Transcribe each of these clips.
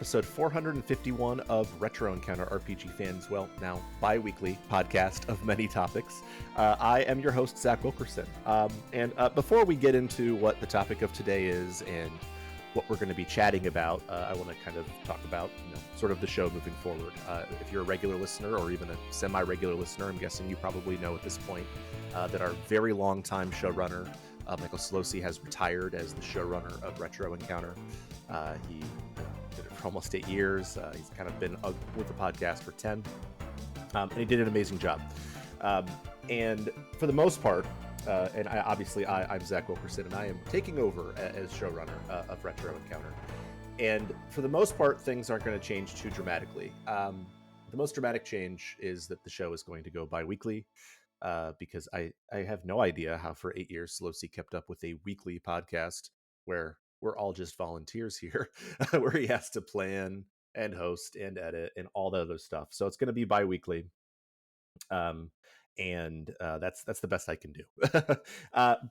episode 451 of Retro Encounter RPG Fans, well, now bi-weekly podcast of many topics. I am your host, Zach Wilkerson. And before we get into what the topic of today is and what we're going to be chatting about, I want to kind of talk about, sort of the show moving forward. If you're a regular listener or even a semi-regular listener, I'm guessing you probably know at this point that our very long-time showrunner, Michael Slocy, has retired as the showrunner of Retro Encounter. He did it for almost 8 years. He's kind of been with the podcast for 10. And he did an amazing job. And for the most part, and I'm Zach Wilkerson, and I am taking over as showrunner of Retro Encounter. And for the most part, things aren't going to change too dramatically. The most dramatic change is that the show is going to go bi-weekly, because I have no idea how for 8 years Slocy kept up with a weekly podcast where we're all just volunteers here, where he has to plan and host and edit and all the other stuff. So it's going to be bi-weekly. And that's the best I can do.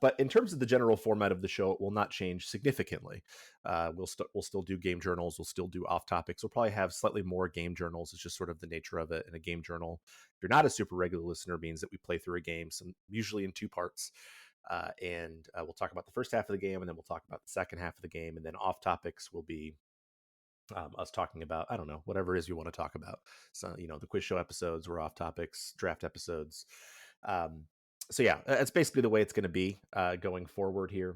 But in terms of the general format of the show, it will not change significantly. We'll still do game journals. We'll still do off topics. We'll probably have slightly more game journals. It's just sort of the nature of it. And a game journal, if you're not a super regular listener, means that we play through a game, usually in 2 parts. And we'll talk about the first half of the game, and then we'll talk about the second half of the game. And then off topics will be us talking about, I don't know, whatever it is you want to talk about. So, the quiz show episodes were off topics, draft episodes. So yeah, it's basically the way it's going to be going forward here.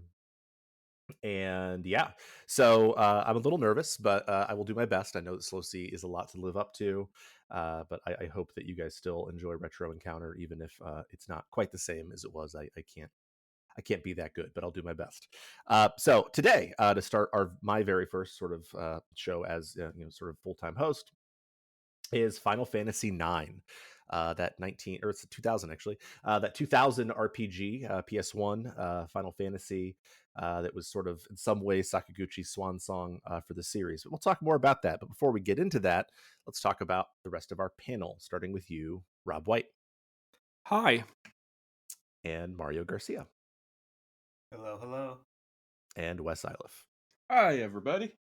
And yeah, so I'm a little nervous, but I will do my best. I know that Slocy is a lot to live up to, but I hope that you guys still enjoy Retro Encounter, even if it's not quite the same as it was. I can't be that good, but I'll do my best. So today, to start my very first sort of show as sort of full-time host, is Final Fantasy IX. It's 2000 actually. That 2000 RPG, PS1 Final Fantasy, that was sort of in some ways Sakaguchi's swan song for the series. But we'll talk more about that. But before we get into that, let's talk about the rest of our panel, starting with you, Rob White. Hi. And Mario Garcia. Hello. And Wes Iliff. Hi, everybody.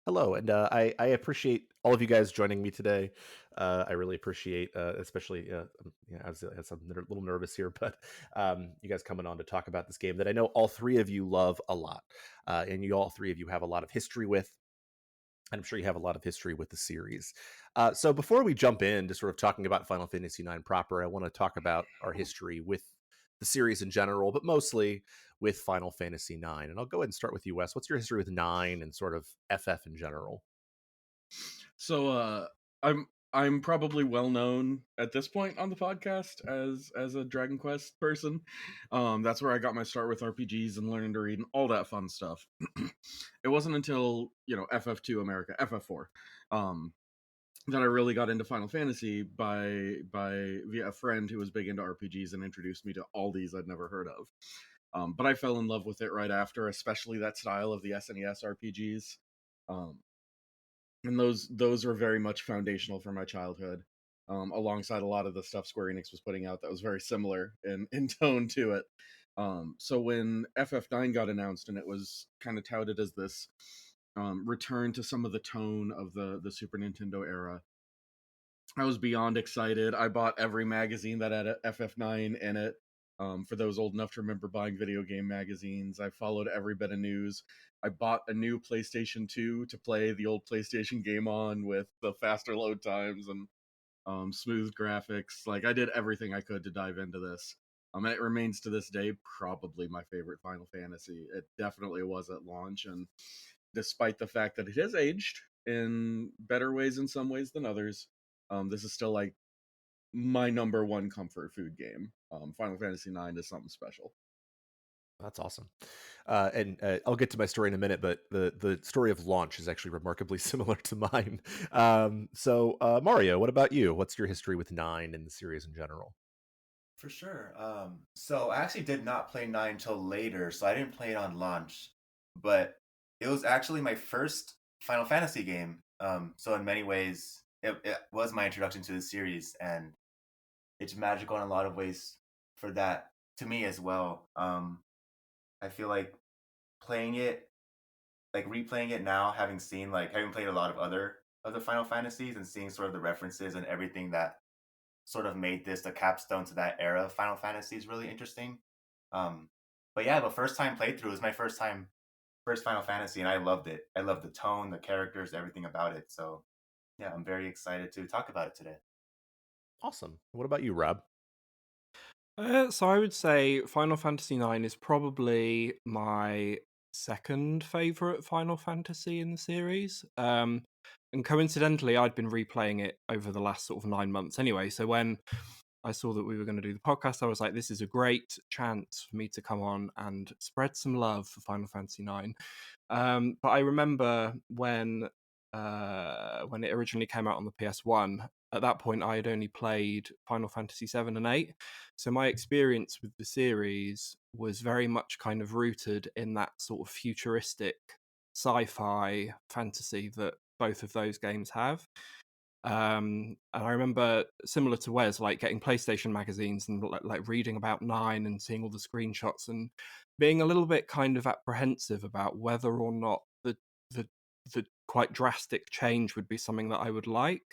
Hello, and I appreciate all of you guys joining me today. I really appreciate, especially, as I'm a little nervous here, but you guys coming on to talk about this game that I know all 3 of you love a lot, and all 3 of you have a lot of history with. I'm sure you have a lot of history with the series. So before we jump into sort of talking about Final Fantasy IX proper, I want to talk about our history with the series in general, but mostly with Final Fantasy IX. And I'll go ahead and start with you, Wes. What's your history with 9 and sort of FF in general? So I'm probably well known at this point on the podcast as a Dragon Quest person. That's where I got my start with RPGs and learning to read and all that fun stuff. It wasn't until FF2 America, FF4, that I really got into Final Fantasy via a friend who was big into RPGs and introduced me to all these I'd never heard of. But I fell in love with it right after, especially that style of the SNES RPGs. And those were very much foundational for my childhood, alongside a lot of the stuff Square Enix was putting out that was very similar in tone to it. So when FF9 got announced and it was kind of touted as this return to some of the tone of the Super Nintendo era, I was beyond excited. I bought every magazine that had FF9 in it. For those old enough to remember buying video game magazines, I followed every bit of news. I bought a new PlayStation 2 to play the old PlayStation game on with the faster load times and smooth graphics. Like, I did everything I could to dive into this. And it remains to this day probably my favorite Final Fantasy. It definitely was at launch, and despite the fact that it has aged in better ways in some ways than others, this is still like my number 1 comfort food game. Final Fantasy IX is something special. That's awesome. And I'll get to my story in a minute, but the story of launch is actually remarkably similar to mine. So Mario, what about you? What's your history with 9 and the series in general? For sure. So I actually did not play 9 until later, so I didn't play it on launch. But it was actually my first Final Fantasy game. So in many ways, it was my introduction to the series, and it's magical in a lot of ways for that to me as well. I feel like playing it, like replaying it now, having seen like having played a lot of other Final Fantasies and seeing sort of the references and everything that sort of made this the capstone to that era of Final Fantasy is really interesting. Um, but yeah, the first time playthrough was my first Final Fantasy, and I loved it. I loved the tone, the characters, everything about it. So yeah, I'm very excited to talk about it today. Awesome. What about you, Rob? So I would say Final Fantasy IX is probably my second favorite Final Fantasy in the series. And coincidentally, I'd been replaying it over the last sort of 9 months anyway. So when I saw that we were going to do the podcast, I was like, this is a great chance for me to come on and spread some love for Final Fantasy IX. But I remember when it originally came out on the PS1. At that point, I had only played Final Fantasy 7 and 8, so my experience with the series was very much kind of rooted in that sort of futuristic sci-fi fantasy that both of those games have. And I remember, similar to Wes, like getting PlayStation magazines and like reading about Nine and seeing all the screenshots and being a little bit kind of apprehensive about whether or not the the quite drastic change would be something that I would like.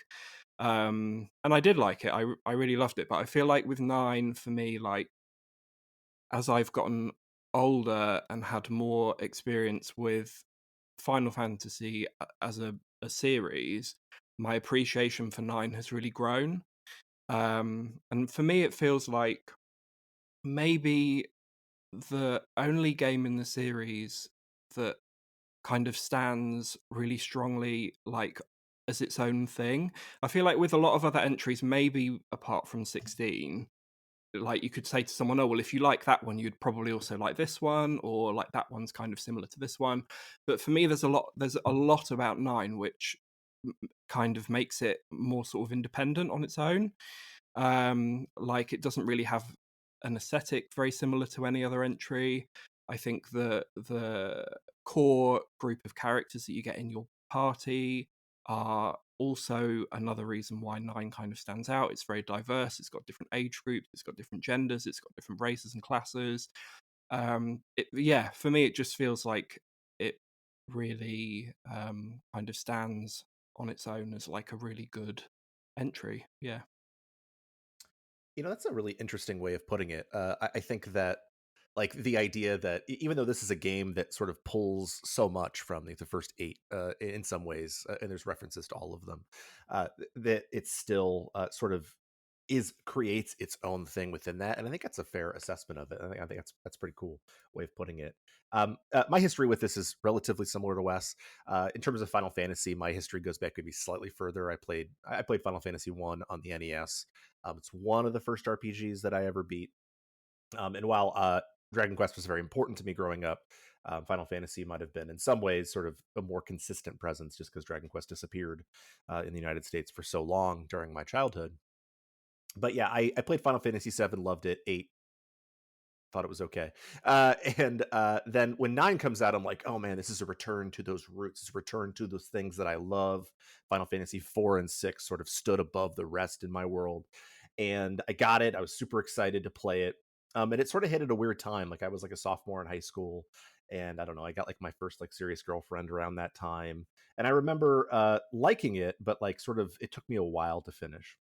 And I did like it. I really loved it. But I feel like with Nine, for me, like as I've gotten older and had more experience with Final Fantasy as a series, my appreciation for Nine has really grown. And for me, it feels like maybe the only game in the series that kind of stands really strongly like as its own thing. I feel like with a lot of other entries, maybe apart from 16, like you could say to someone, oh well, if you like that one, you'd probably also like this one, or like that one's kind of similar to this one. But for me, there's a lot about Nine which kind of makes it more sort of independent on its own. Like it doesn't really have an aesthetic very similar to any other entry. I think the core group of characters that you get in your party are also another reason why Nine kind of stands out. It's very diverse. It's got different age groups. It's got different genders. It's got different races and classes. Yeah, for me, it just feels like it really kind of stands on its own as like a really good entry. Yeah. That's a really interesting way of putting it. I think that, like, the idea that even though this is a game that sort of pulls so much from the first eight in some ways, and there's references to all of them, that it's still sort of creates its own thing within that, and I think that's a fair assessment of it. I think that's a pretty cool way of putting it. My history with this is relatively similar to Wes. In terms of Final Fantasy, my history goes back maybe slightly further. I played Final Fantasy 1 on the NES. It's one of the first RPGs that I ever beat. And while Dragon Quest was very important to me growing up, Final Fantasy might have been in some ways sort of a more consistent presence, just because Dragon Quest disappeared in the United States for so long during my childhood. But yeah, I played Final Fantasy 7, loved it. 8, thought it was okay. And then when 9 comes out, I'm like, oh man, this is a return to those roots. It's a return to those things that I love. Final Fantasy 4 and 6 sort of stood above the rest in my world. And I got it. I was super excited to play it. And it sort of hit at a weird time. Like I was like a sophomore in high school. And I don't know, I got like my first like serious girlfriend around that time. And I remember liking it, but like sort of it took me a while to finish.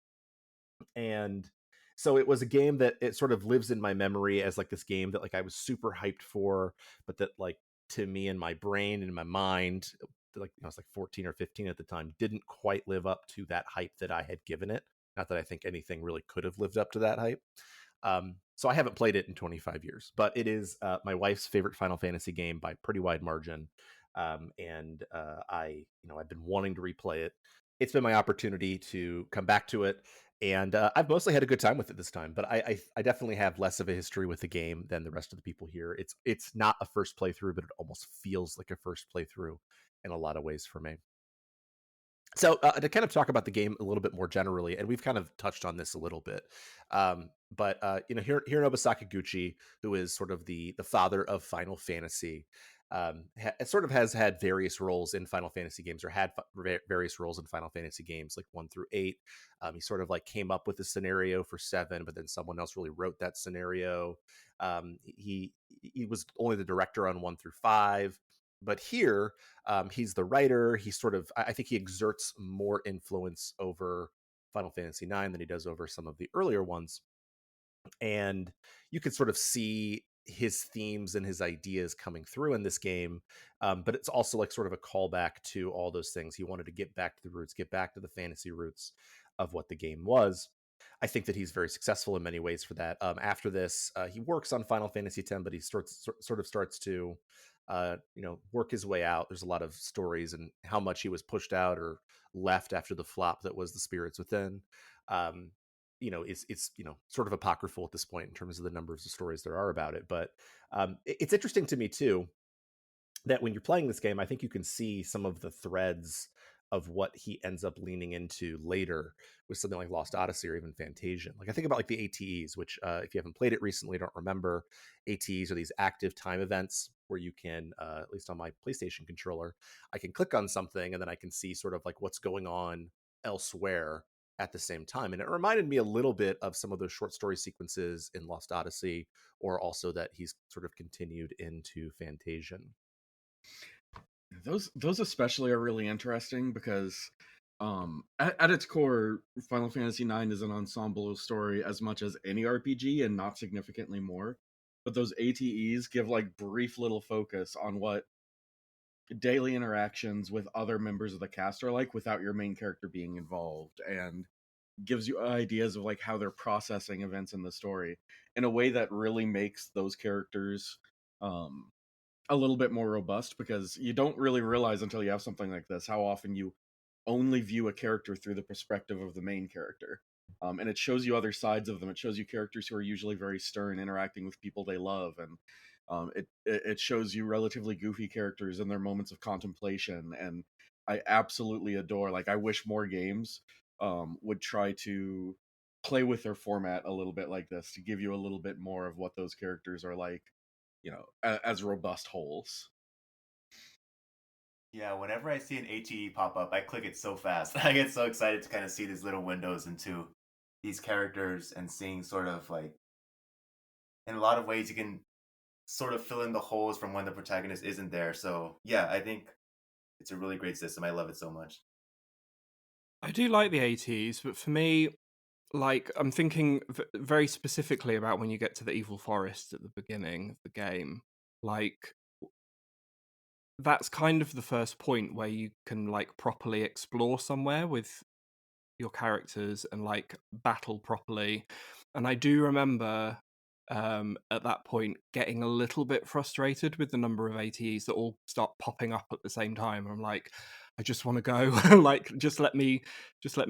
And so it was a game that it sort of lives in my memory as like this game that like I was super hyped for, but that like to me in my brain and in my mind, like I was like 14 or 15 at the time, didn't quite live up to that hype that I had given it. Not that I think anything really could have lived up to that hype. So I haven't played it in 25 years, but it is my wife's favorite Final Fantasy game by pretty wide margin. And I've been wanting to replay it. It's been my opportunity to come back to it, and I've mostly had a good time with it this time. But I definitely have less of a history with the game than the rest of the people here. It's not a first playthrough, but it almost feels like a first playthrough in a lot of ways for me. So to kind of talk about the game a little bit more generally, and we've kind of touched on this a little bit, but Hironobu Sakaguchi, who is sort of the father of Final Fantasy, sort of has had various roles in Final Fantasy games, or had various roles in Final Fantasy games, like 1 through 8. He sort of like came up with the scenario for 7, but then someone else really wrote that scenario. He was only the director on 1 through 5. But here, he's the writer. He sort of, I think he exerts more influence over Final Fantasy IX than he does over some of the earlier ones. And you can sort of see his themes and his ideas coming through in this game. But it's also like sort of a callback to all those things. He wanted to get back to the roots, get back to the fantasy roots of what the game was. I think that he's very successful in many ways for that. After this, he works on Final Fantasy X, but he sort of starts to, work his way out. There's a lot of stories and how much he was pushed out or left after the flop that was the Spirits Within. Um, it's sort of apocryphal at this point in terms of the numbers of stories there are about it. But it's interesting to me too that when you're playing this game, I think you can see some of the threads of what he ends up leaning into later with something like Lost Odyssey or even Fantasia. Like I think about like the ATEs, which if you haven't played it recently, don't remember. ATEs are these active time events where you can, at least on my PlayStation controller, I can click on something and then I can see sort of like what's going on elsewhere at the same time. And it reminded me a little bit of some of those short story sequences in Lost Odyssey, or also that he's sort of continued into Fantasia. Those especially are really interesting because at its core, Final Fantasy IX is an ensemble story as much as any RPG, and not significantly more. But those ATEs give like brief little focus on what daily interactions with other members of the cast are like without your main character being involved, and gives you ideas of like how they're processing events in the story in a way that really makes those characters um a little bit more robust, because you don't really realize until you have something like this how often you only view a character through the perspective of the main character. And it shows you other sides of them. It shows you characters who are usually very stern, interacting with people they love, and it shows you relatively goofy characters in their moments of contemplation. And I absolutely adore. Like, I wish more games would try to play with their format a little bit like this, to give you a little bit more of what those characters are like, as robust wholes. Yeah, whenever I see an HE pop up, I click it so fast. I get so excited to kind of see these little windows into these characters and seeing sort of like, in a lot of ways, you can sort of fill in the holes from when the protagonist isn't there. So, yeah, I think it's a really great system. I love it so much. I do like the ATs, but for me, like, I'm thinking very specifically about when you get to the Evil Forest at the beginning of the game. Like, that's kind of the first point where you can like properly explore somewhere with your characters and like battle properly. And I do remember at that point getting a little bit frustrated with the number of ATEs that all start popping up at the same time. I'm like, I just want to go. Like, just let me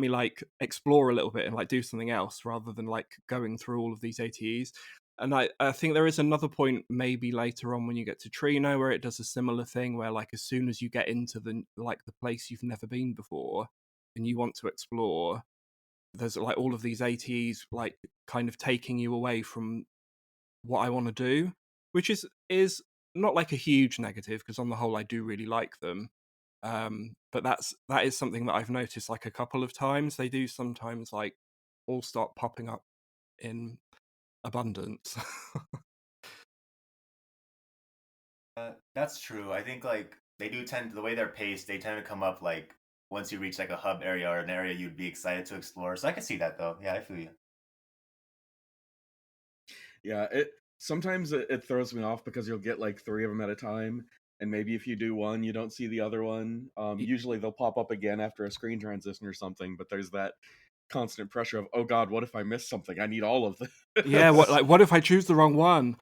like explore a little bit and like do something else rather than like going through all of these ATEs. And I think there is another point maybe later on when you get to Trino where it does a similar thing where like as soon as you get into the place you've never been before and you want to explore, there's like all of these ATEs like kind of taking you away from what I want to do, which is not like a huge negative, because on the whole I do really like them. But that is something that I've noticed like a couple of times. They do sometimes like all start popping up in abundance. That's true. I think like they do tend, the way they're paced, they tend to come up like once you reach like a hub area or an area you'd be excited to explore. So I can see that though. Yeah, I feel you. Yeah, it sometimes it throws me off because you'll get like three of them at a time, and maybe if you do one, you don't see the other one. Usually they'll pop up again after a screen transition or something, but there's that constant pressure of, oh god, what if I miss something? I need all of this. Yeah, what if I choose the wrong one?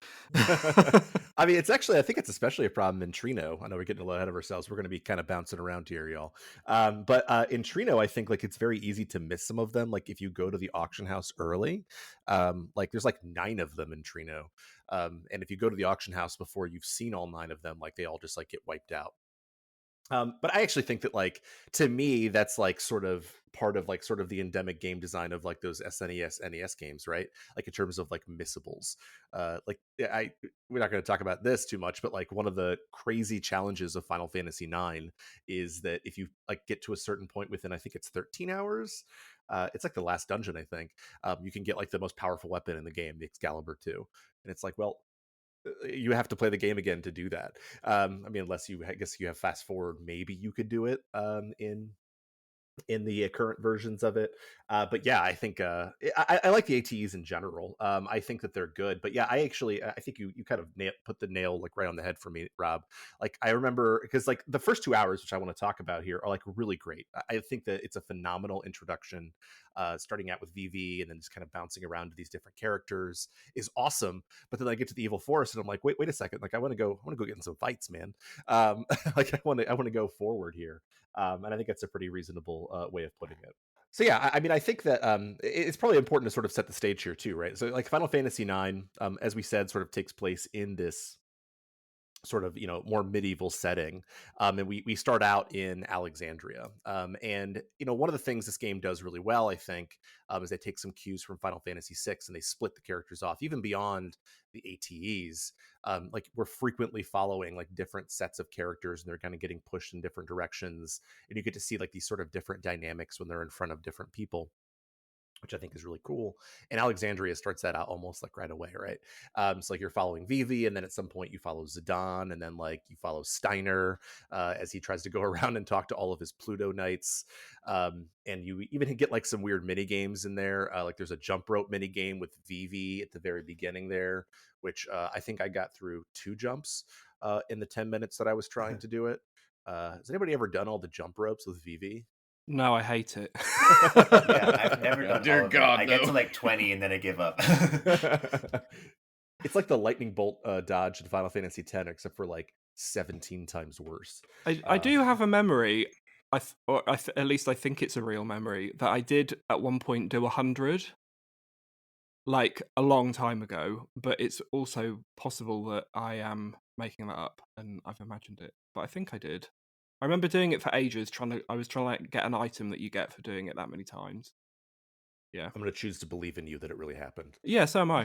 I mean, I think it's especially a problem in Trino. I know we're getting a little ahead of ourselves. We're going to be kind of bouncing around here, y'all. But in Trino, I think like it's very easy to miss some of them. Like if you go to the auction house early, like there's like 9 of them in Trino. And if you go to the auction house before you've seen all 9 of them, like they all just like get wiped out. But I actually think that, like, to me, that's like sort of part of like sort of the endemic game design of like those SNES, NES games, right? Like in terms of like missables. We're not going to talk about this too much, but like one of the crazy challenges of Final Fantasy IX is that if you like get to a certain point within, I think it's 13 hours. It's like the last dungeon, I think. You can get like the most powerful weapon in the game, the Excalibur 2. And it's like, well, you have to play the game again to do that. I mean, unless I guess you have fast forward, maybe you could do it in the current versions of it. But yeah, I think I like the ATEs in general. I think that they're good. But yeah, I think you kind of put the nail like right on the head for me, Rob. Like I remember because like the first 2 hours, which I want to talk about here, are like really great. I think that it's a phenomenal introduction. Starting out with VV and then just kind of bouncing around to these different characters is awesome. But then I get to the evil forest and I'm like, wait a second, like I want to go get in some fights, man. Like I want to go forward here. And I think that's a pretty reasonable way of putting it. So yeah, I mean, I think that it's probably important to sort of set the stage here too, right? So like Final Fantasy IX, as we said, sort of takes place in this sort of more medieval setting, and we start out in Alexandria, and one of the things this game does really well, I think, is they take some cues from Final Fantasy VI and they split the characters off even beyond the ATEs. Like we're frequently following like different sets of characters and they're kind of getting pushed in different directions, and you get to see like these sort of different dynamics when they're in front of different people, which I think is really cool. And Alexandria starts that out almost like right away, right? So like you're following Vivi, and then at some point you follow Zidane, and then like you follow Steiner as he tries to go around and talk to all of his Pluto knights. And you even get like some weird mini games in there. Like there's a jump rope mini game with Vivi at the very beginning there, which I think I got through 2 jumps in the 10 minutes that I was trying to do it. Has anybody ever done all the jump ropes with Vivi? No, I hate it. Yeah, I've never done Dear all of God, it. I get no. to like 20 and then I give up. It's like the lightning bolt dodge in Final Fantasy X, except for like 17 times worse. I do have a memory. At least I think it's a real memory that I did at one point do 100, like a long time ago. But it's also possible that I am making that up and I've imagined it. But I think I did. I remember doing it for ages. I was trying to like, get an item that you get for doing it that many times. Yeah, I'm going to choose to believe in you that it really happened. yeah. So am I.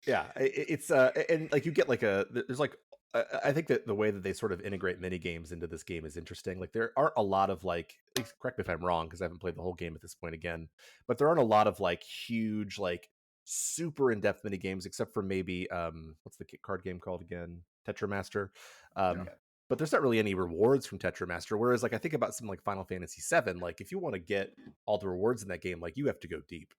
Yeah, it's and like you get like there's like I think that the way that they sort of integrate mini games into this game is interesting. Like there aren't a lot of like, correct me if I'm wrong because I haven't played the whole game at this point again, but there aren't a lot of like huge like super in-depth mini games except for maybe what's the card game called again? Tetramaster. Yeah. But there's not really any rewards from Tetramaster. Whereas like I think about something like Final Fantasy VII, like if you want to get all the rewards in that game, like you have to go deep,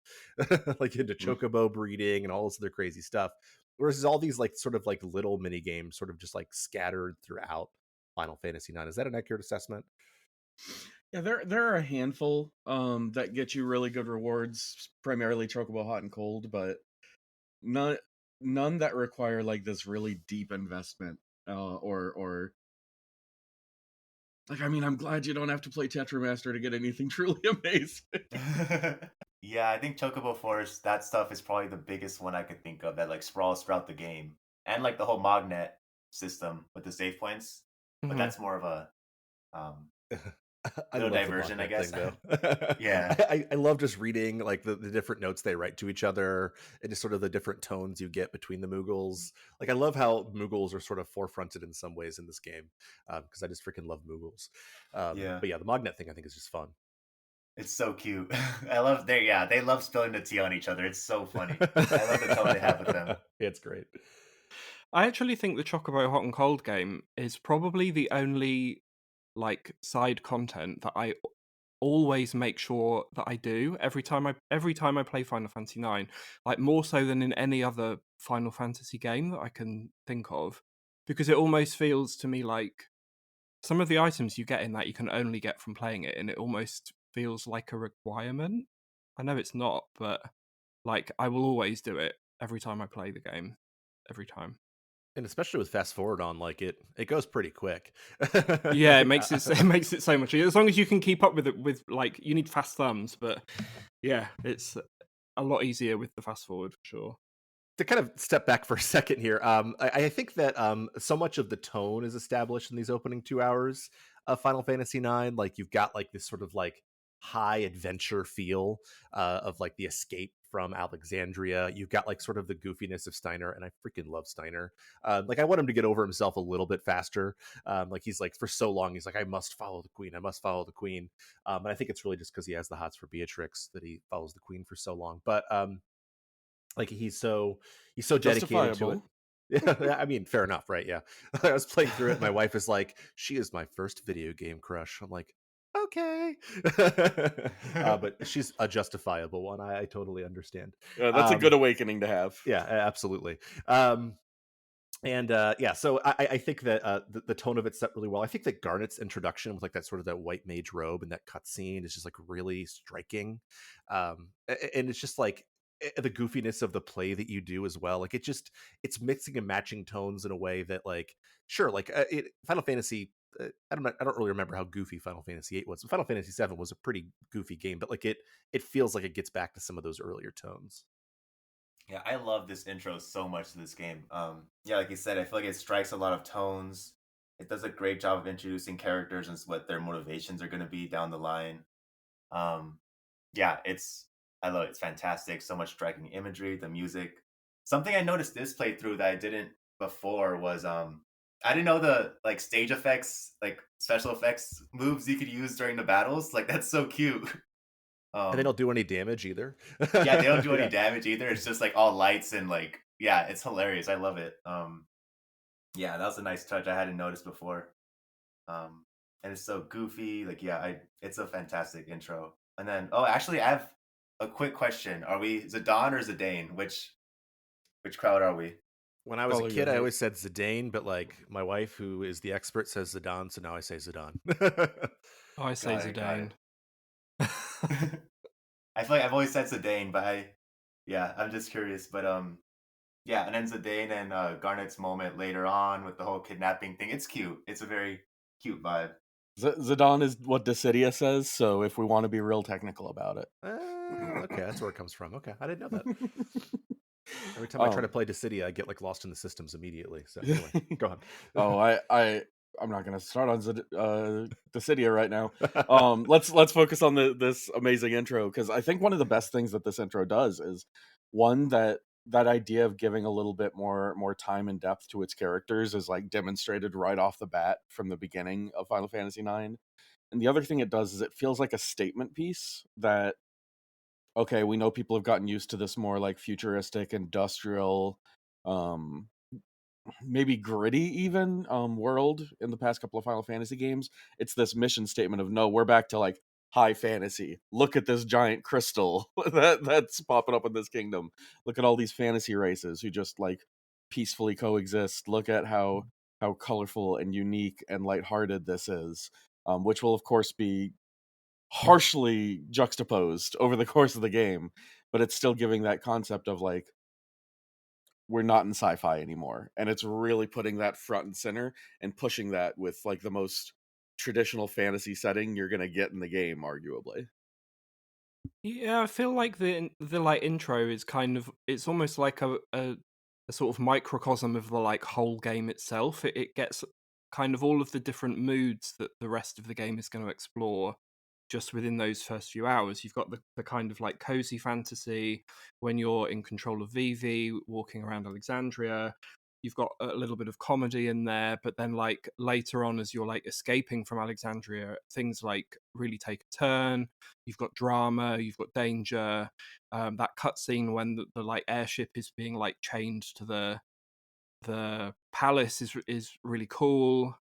like into chocobo breeding and all this other crazy stuff. Whereas all these like sort of like little mini games sort of just like scattered throughout Final Fantasy IX. Is that an accurate assessment? Yeah, there are a handful that get you really good rewards, primarily Chocobo Hot and Cold, but none that require like this really deep investment or like, I mean, I'm glad you don't have to play Tetramaster to get anything truly amazing. Yeah, I think Chocobo Forest, that stuff is probably the biggest one I could think of that like sprawls throughout the game. And like the whole Magnet system with the save points. But Mhm. that's more of a I little love the diversion, I Magnet guess. thing, though. Yeah. I love just reading like the different notes they write to each other and just sort of the different tones you get between the Moogles. Like I love how Moogles are sort of forefronted in some ways in this game because I just freaking love Moogles. Yeah. But yeah, the Magnet thing I think is just fun. It's so cute. I love they love spilling the tea on each other. It's so funny. I love the tone they have with them. It's great. I actually think the Chocobo Hot and Cold game is probably the only like side content that I always make sure that I do every time I play Final Fantasy IX, like more so than in any other Final Fantasy game that I can think of, because it almost feels to me like some of the items you get in that you can only get from playing it, and it almost feels like a requirement. I know it's not, but like I will always do it every time I play the game, every time. And especially with fast forward on, like it goes pretty quick. Yeah, it makes it so much easier. As long as you can keep up with it, with like you need fast thumbs, but yeah, it's a lot easier with the fast forward for sure. To kind of step back for a second here, I think that so much of the tone is established in these opening 2 hours of Final Fantasy IX. Like you've got like this sort of like high adventure feel of like the escape from Alexandria. You've got like sort of the goofiness of Steiner, and I freaking love Steiner. Like I want him to get over himself a little bit faster. Like he's like for so long, he's like, I must follow the queen. I must follow the queen. And I think it's really just because he has the hots for Beatrix that he follows the queen for so long. But Like he's so dedicated to it. Justifiable. Yeah, I mean, fair enough, right? Yeah. I was playing through it, and my wife is like, "She is my first video game crush." I'm like, "Okay," but she's a justifiable one. I totally understand. That's a good awakening to have. Yeah, absolutely. And yeah, so I think that the tone of it's set really well. I think that Garnet's introduction with like that sort of that white mage robe and that cutscene is just like really striking, and it's just like the goofiness of the play that you do as well. Like it's mixing and matching tones in a way that like sure, like Final Fantasy. I don't really remember how goofy Final Fantasy VIII was. Final Fantasy VII was a pretty goofy game, but like it feels like it gets back to some of those earlier tones. Yeah, I love this intro so much to this game. Yeah, like you said, I feel like it strikes a lot of tones. It does a great job of introducing characters and what their motivations are going to be down the line. Um, yeah, I love it. It's fantastic. So much striking imagery, the music. Something I noticed this playthrough that I didn't before was I didn't know the like stage effects, like special effects moves you could use during the battles. Like that's so cute. And they don't do any damage either. Yeah, they don't do any Yeah. damage either. It's just like all lights and like yeah, it's hilarious. I love it. Yeah, that was a nice touch I hadn't noticed before. And it's so goofy. Like yeah, I it's a fantastic intro. And then oh, actually, I have a quick question. Are we Zidane or Zidane? Which crowd are we? When I was a Follow your kid, I heart. always said Zidane, but like my wife, who is the expert, says Zidane, so now I say Zidane. I say Got it. Got Zidane. it. I feel like I've always said Zidane, but yeah, I'm just curious. But yeah, and then Zidane and Garnet's moment later on with the whole kidnapping thing. It's cute. It's a very cute vibe. Zidane is what Dissidia says, so if we want to be real technical about it. Okay, that's where it comes from. Okay, I didn't know that. Every time I try to um, play Dissidia, I get like lost in the systems immediately. So anyway, go on. oh, I'm not gonna start on Dissidia right now. Let's focus on this amazing intro because I think one of the best things that this intro does is one that idea of giving a little bit more time and depth to its characters is like demonstrated right off the bat from the beginning of Final Fantasy IX. And the other thing it does is it feels like a statement piece that okay, we know people have gotten used to this more like futuristic industrial um maybe gritty even world in the past couple of Final Fantasy games. It's this mission statement of no, we're back to like high fantasy. Look at this giant crystal that's popping up in this kingdom. Look at all these fantasy races who just like peacefully coexist. Look at how colorful and unique and lighthearted this is, which will of course be harshly juxtaposed over the course of the game, but it's still giving that concept of like we're not in sci-fi anymore, and it's really putting that front and center and pushing that with like the most traditional fantasy setting you're gonna get in the game, arguably. Yeah, I feel like the like intro is kind of it's almost like a sort of microcosm of the like whole game itself. It gets kind of all of the different moods that the rest of the game is going to explore just within those first few hours. You've got the kind of like cozy fantasy when you're in control of Vivi, walking around Alexandria. You've got a little bit of comedy in there, but then like later on, as you're like escaping from Alexandria, things like really take a turn. You've got drama, you've got danger. That cutscene when the like airship is being like chained to the palace is really cool.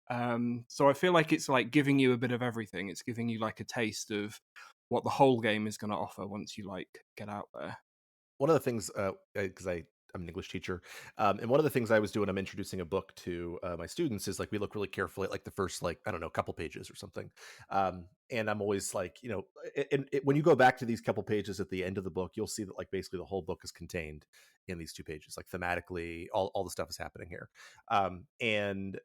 So I feel like it's like giving you a bit of everything. It's giving you like a taste of what the whole game is going to offer once you like get out there. One of the things, because I'm an English teacher, and one of the things I was doing, I'm introducing a book to my students, is like we look really carefully at like the first like I don't know couple pages or something, and I'm always like when you go back to these couple pages at the end of the book, you'll see that like basically the whole book is contained in these 2 pages, like thematically, all the stuff is happening here, and.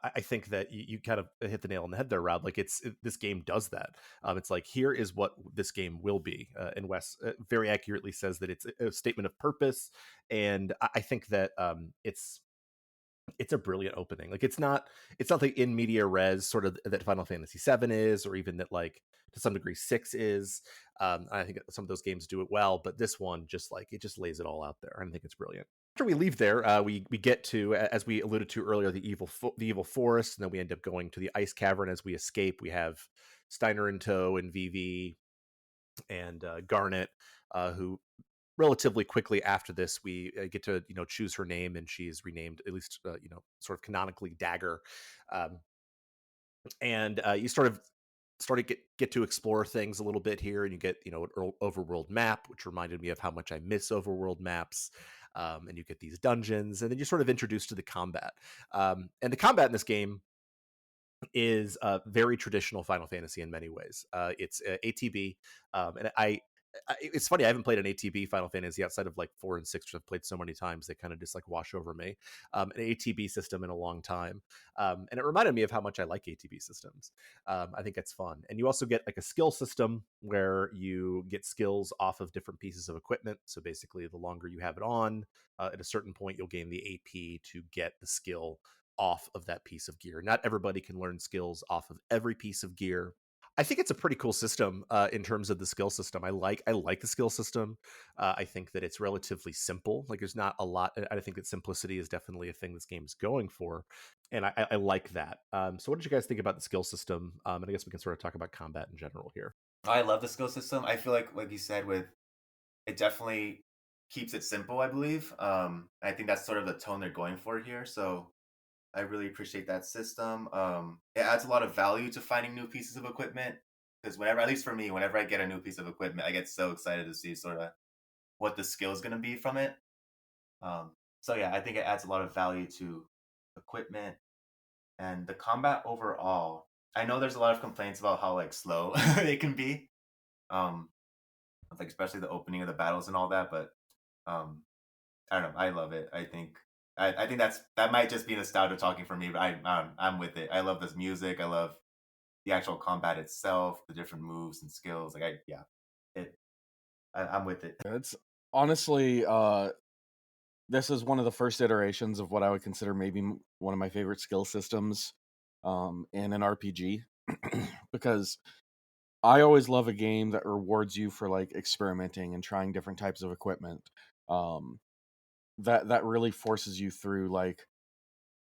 I think that you kind of hit the nail on the head there, Rob. Like this game does that. It's like here is what this game will be, and Wes very accurately says that it's a statement of purpose, and I think that it's a brilliant opening. Like it's not like in media res sort of that Final Fantasy VII is, or even that like to some degree 6 is. I think some of those games do it well, but this one just like it just lays it all out there, and I think it's brilliant. After we leave there, we get to, as we alluded to earlier, the evil forest, and then we end up going to the ice cavern. As we escape, we have Steiner in tow and Vivi and Garnet, who relatively quickly after this, we get to choose her name, and she's renamed, at least sort of canonically, Dagger. Um, and you sort of get to explore things a little bit here, and you get an overworld map, which reminded me of how much I miss overworld maps. And you get these dungeons, and then you're sort of introduced to the combat. And the combat in this game is very traditional Final Fantasy in many ways. It's ATB, and it's funny, I haven't played an ATB Final Fantasy outside of like 4 and 6, which I've played so many times they kind of just like wash over me. An ATB system in a long time, and it reminded me of how much I like ATB systems. I think it's fun, and you also get like a skill system where you get skills off of different pieces of equipment. So basically, the longer you have it on, at a certain point, you'll gain the AP to get the skill off of that piece of gear. Not everybody can learn skills off of every piece of gear. I think it's a pretty cool system in terms of the skill system. I like the skill system. I think that it's relatively simple. Like there's not a lot. I think that simplicity is definitely a thing this game is going for, and I like that. So what did you guys think about the skill system? And I guess we can sort of talk about combat in general here. I love the skill system. I feel like you said, with it definitely keeps it simple, I believe. I think that's sort of the tone they're going for here. So I really appreciate that system. It adds a lot of value to finding new pieces of equipment, because whenever, at least for me, whenever I get a new piece of equipment, I get so excited to see sort of what the skill is going to be from it. So yeah, I think it adds a lot of value to equipment and the combat overall. I know there's a lot of complaints about how like slow it can be, um, like especially the opening of the battles and all that. But um, I don't know. I love it. I think that might just be nostalgia talking for me, but I'm with it. I love this music. I love the actual combat itself, the different moves and skills. Like I'm with it. It's honestly, this is one of the first iterations of what I would consider maybe one of my favorite skill systems in an RPG, because I always love a game that rewards you for like experimenting and trying different types of equipment. Um, that really forces you through, like,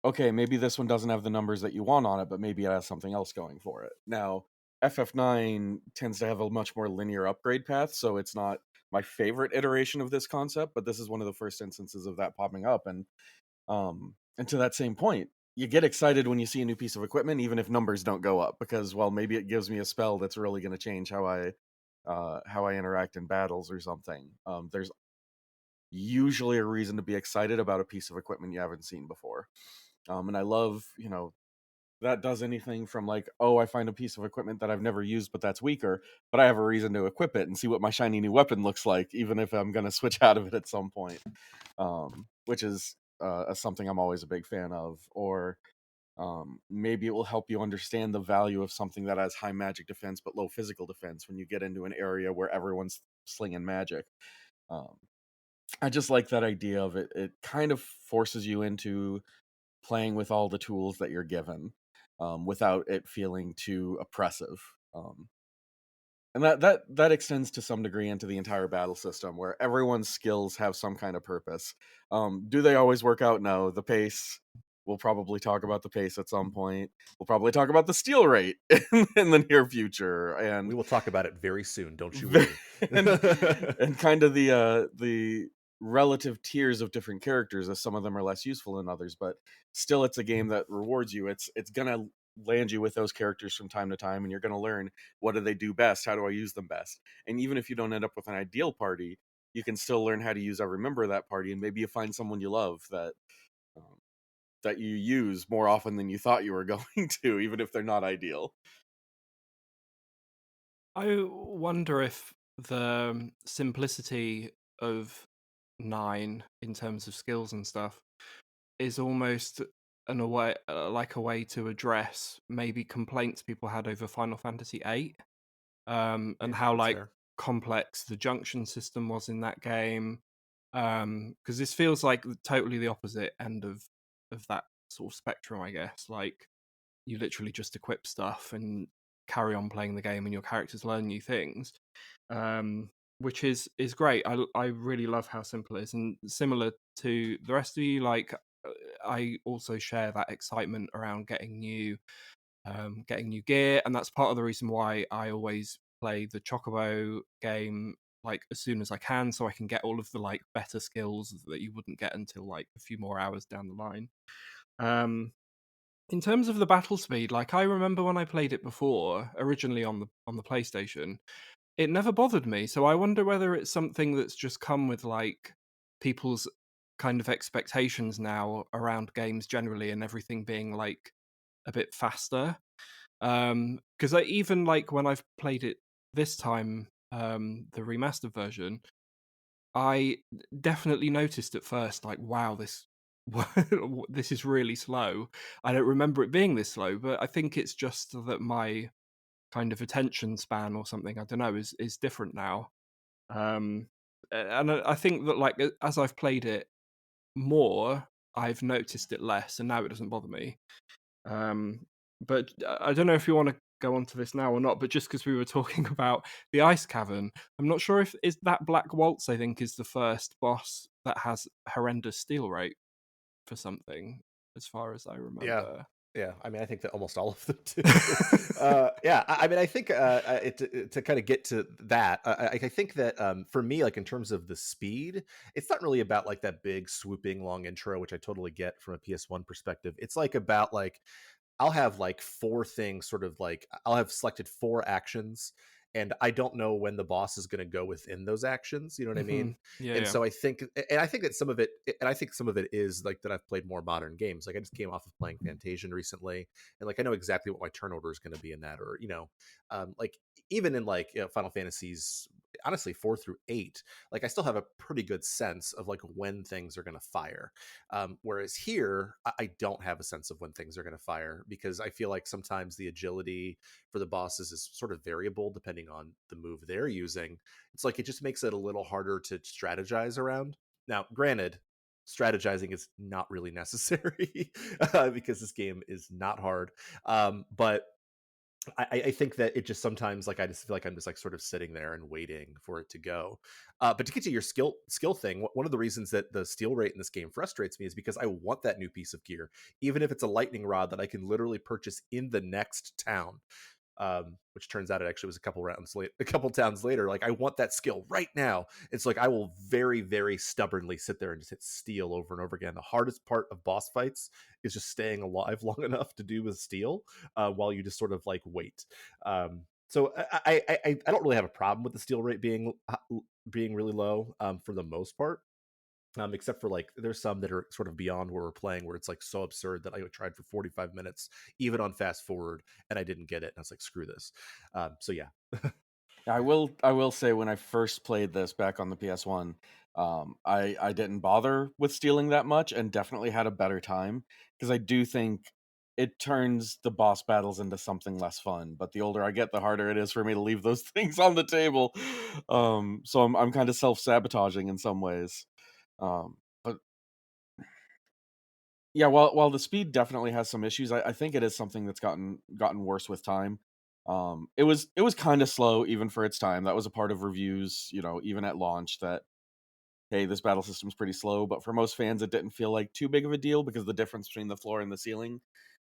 okay, maybe this one doesn't have the numbers that you want on it, but maybe it has something else going for it. Now, FF9 tends to have a much more linear upgrade path, so it's not my favorite iteration of this concept, but this is one of the first instances of that popping up. And to that same point, you get excited when you see a new piece of equipment, even if numbers don't go up, because, well, maybe it gives me a spell that's really going to change how I interact in battles or something. There's usually a reason to be excited about a piece of equipment you haven't seen before. And I love, that does anything from like, oh, I find a piece of equipment that I've never used, but that's weaker, but I have a reason to equip it and see what my shiny new weapon looks like, even if I'm going to switch out of it at some point, which is something I'm always a big fan of. Or maybe it will help you understand the value of something that has high magic defense but low physical defense when you get into an area where everyone's slinging magic. I just like that idea of it. It kind of forces you into playing with all the tools that you're given, without it feeling too oppressive. And that extends to some degree into the entire battle system, where everyone's skills have some kind of purpose. Do they always work out? No. The pace, we'll probably talk about the pace at some point. We'll probably talk about the steal rate in the near future, and We will talk about it very soon. Don't you worry. and kind of the relative tiers of different characters, as some of them are less useful than others, but still, it's a game that rewards you. It's gonna land you with those characters from time to time, and you're gonna learn, what do they do best, how do I use them best. And even if you don't end up with an ideal party, you can still learn how to use every member of that party, and maybe you find someone you love um, that you use more often than you thought you were going to, even if they're not ideal. I wonder if the simplicity of 9 in terms of skills and stuff is almost like a way to address maybe complaints people had over Final Fantasy VIII, and how That's like fair. complex the junction system was in that game. Because this feels like totally the opposite end of that sort of spectrum, I guess. Like, you literally just equip stuff and carry on playing the game, and your characters learn new things, which is great. I really love how simple it is, and similar to the rest of you, like, I also share that excitement around getting new gear, and that's part of the reason why I always play the Chocobo game like as soon as I can, so I can get all of the like better skills that you wouldn't get until like a few more hours down the line. In terms of the battle speed, like I remember when I played it before, originally on the PlayStation, it never bothered me. So I wonder whether it's something that's just come with like people's kind of expectations now around games generally, and everything being like a bit faster. Because I even like when I've played it this time, the remastered version, I definitely noticed at first, like, wow, this this is really slow. I don't remember it being this slow, but I think it's just that my kind of attention span or something, I don't know, is different now. And I think that like as I've played it more, I've noticed it less, and now it doesn't bother me. But I don't know if you want to go on to this now or not, but just because we were talking about the ice cavern, I'm not sure if is that Black Waltz, I think, is the first boss that has horrendous steal rate for something, as far as I Yeah. remember. Yeah, I mean, I think that almost all of them do. Yeah, I mean, I think to kind of get to that, I think that for me, like in terms of the speed, it's not really about like that big swooping long intro, which I totally get from a PS1 perspective. It's like about like I'll have like four things, sort of like I'll have selected four actions, and I don't know when the boss is going to go within those actions. You know what I Hmm. mean? Yeah, And yeah. so I think, and I think that some of it, and I think some of it is like that I've played more modern games. Like I just came off of playing Fantasian recently, and like I know exactly what my turn order is going to be in that, or like even in like Final Fantasies, honestly 4 through 8, like I still have a pretty good sense of like when things are going to fire. Whereas here, I don't have a sense of when things are going to fire because I feel like sometimes the agility for the bosses is sort of variable depending on the move they're using. It's like it just makes it a little harder to strategize around. Now, granted, strategizing is not really necessary because this game is not hard. But I think that it just sometimes like I just feel like I'm just like sort of sitting there and waiting for it to go. But to get to your skill thing, one of the reasons that the steal rate in this game frustrates me is because I want that new piece of gear, even if it's a lightning rod that I can literally purchase in the next town. Which turns out it actually was a couple towns later. Like I want that skill right now. It's like I will very, very stubbornly sit there and just hit steal over and over again. The hardest part of boss fights is just staying alive long enough to do with steal while you just sort of like wait. So I don't really have a problem with the steal rate being really low for the most part. Except for like there's some that are sort of beyond where we're playing where it's like so absurd that I tried for 45 minutes even on fast forward and I didn't get it and I was like screw this. So yeah. I will say when I first played this back on the PS1, I didn't bother with stealing that much and definitely had a better time because I do think it turns the boss battles into something less fun. But the older I get, the harder it is for me to leave those things on the table. So I'm kind of self-sabotaging in some ways. But yeah, while the speed definitely has some issues, I think it is something that's gotten worse with time. It was kind of slow even for its time. That was a part of reviews, even at launch, that hey, this battle system's pretty slow. But for most fans, it didn't feel like too big of a deal because the difference between the floor and the ceiling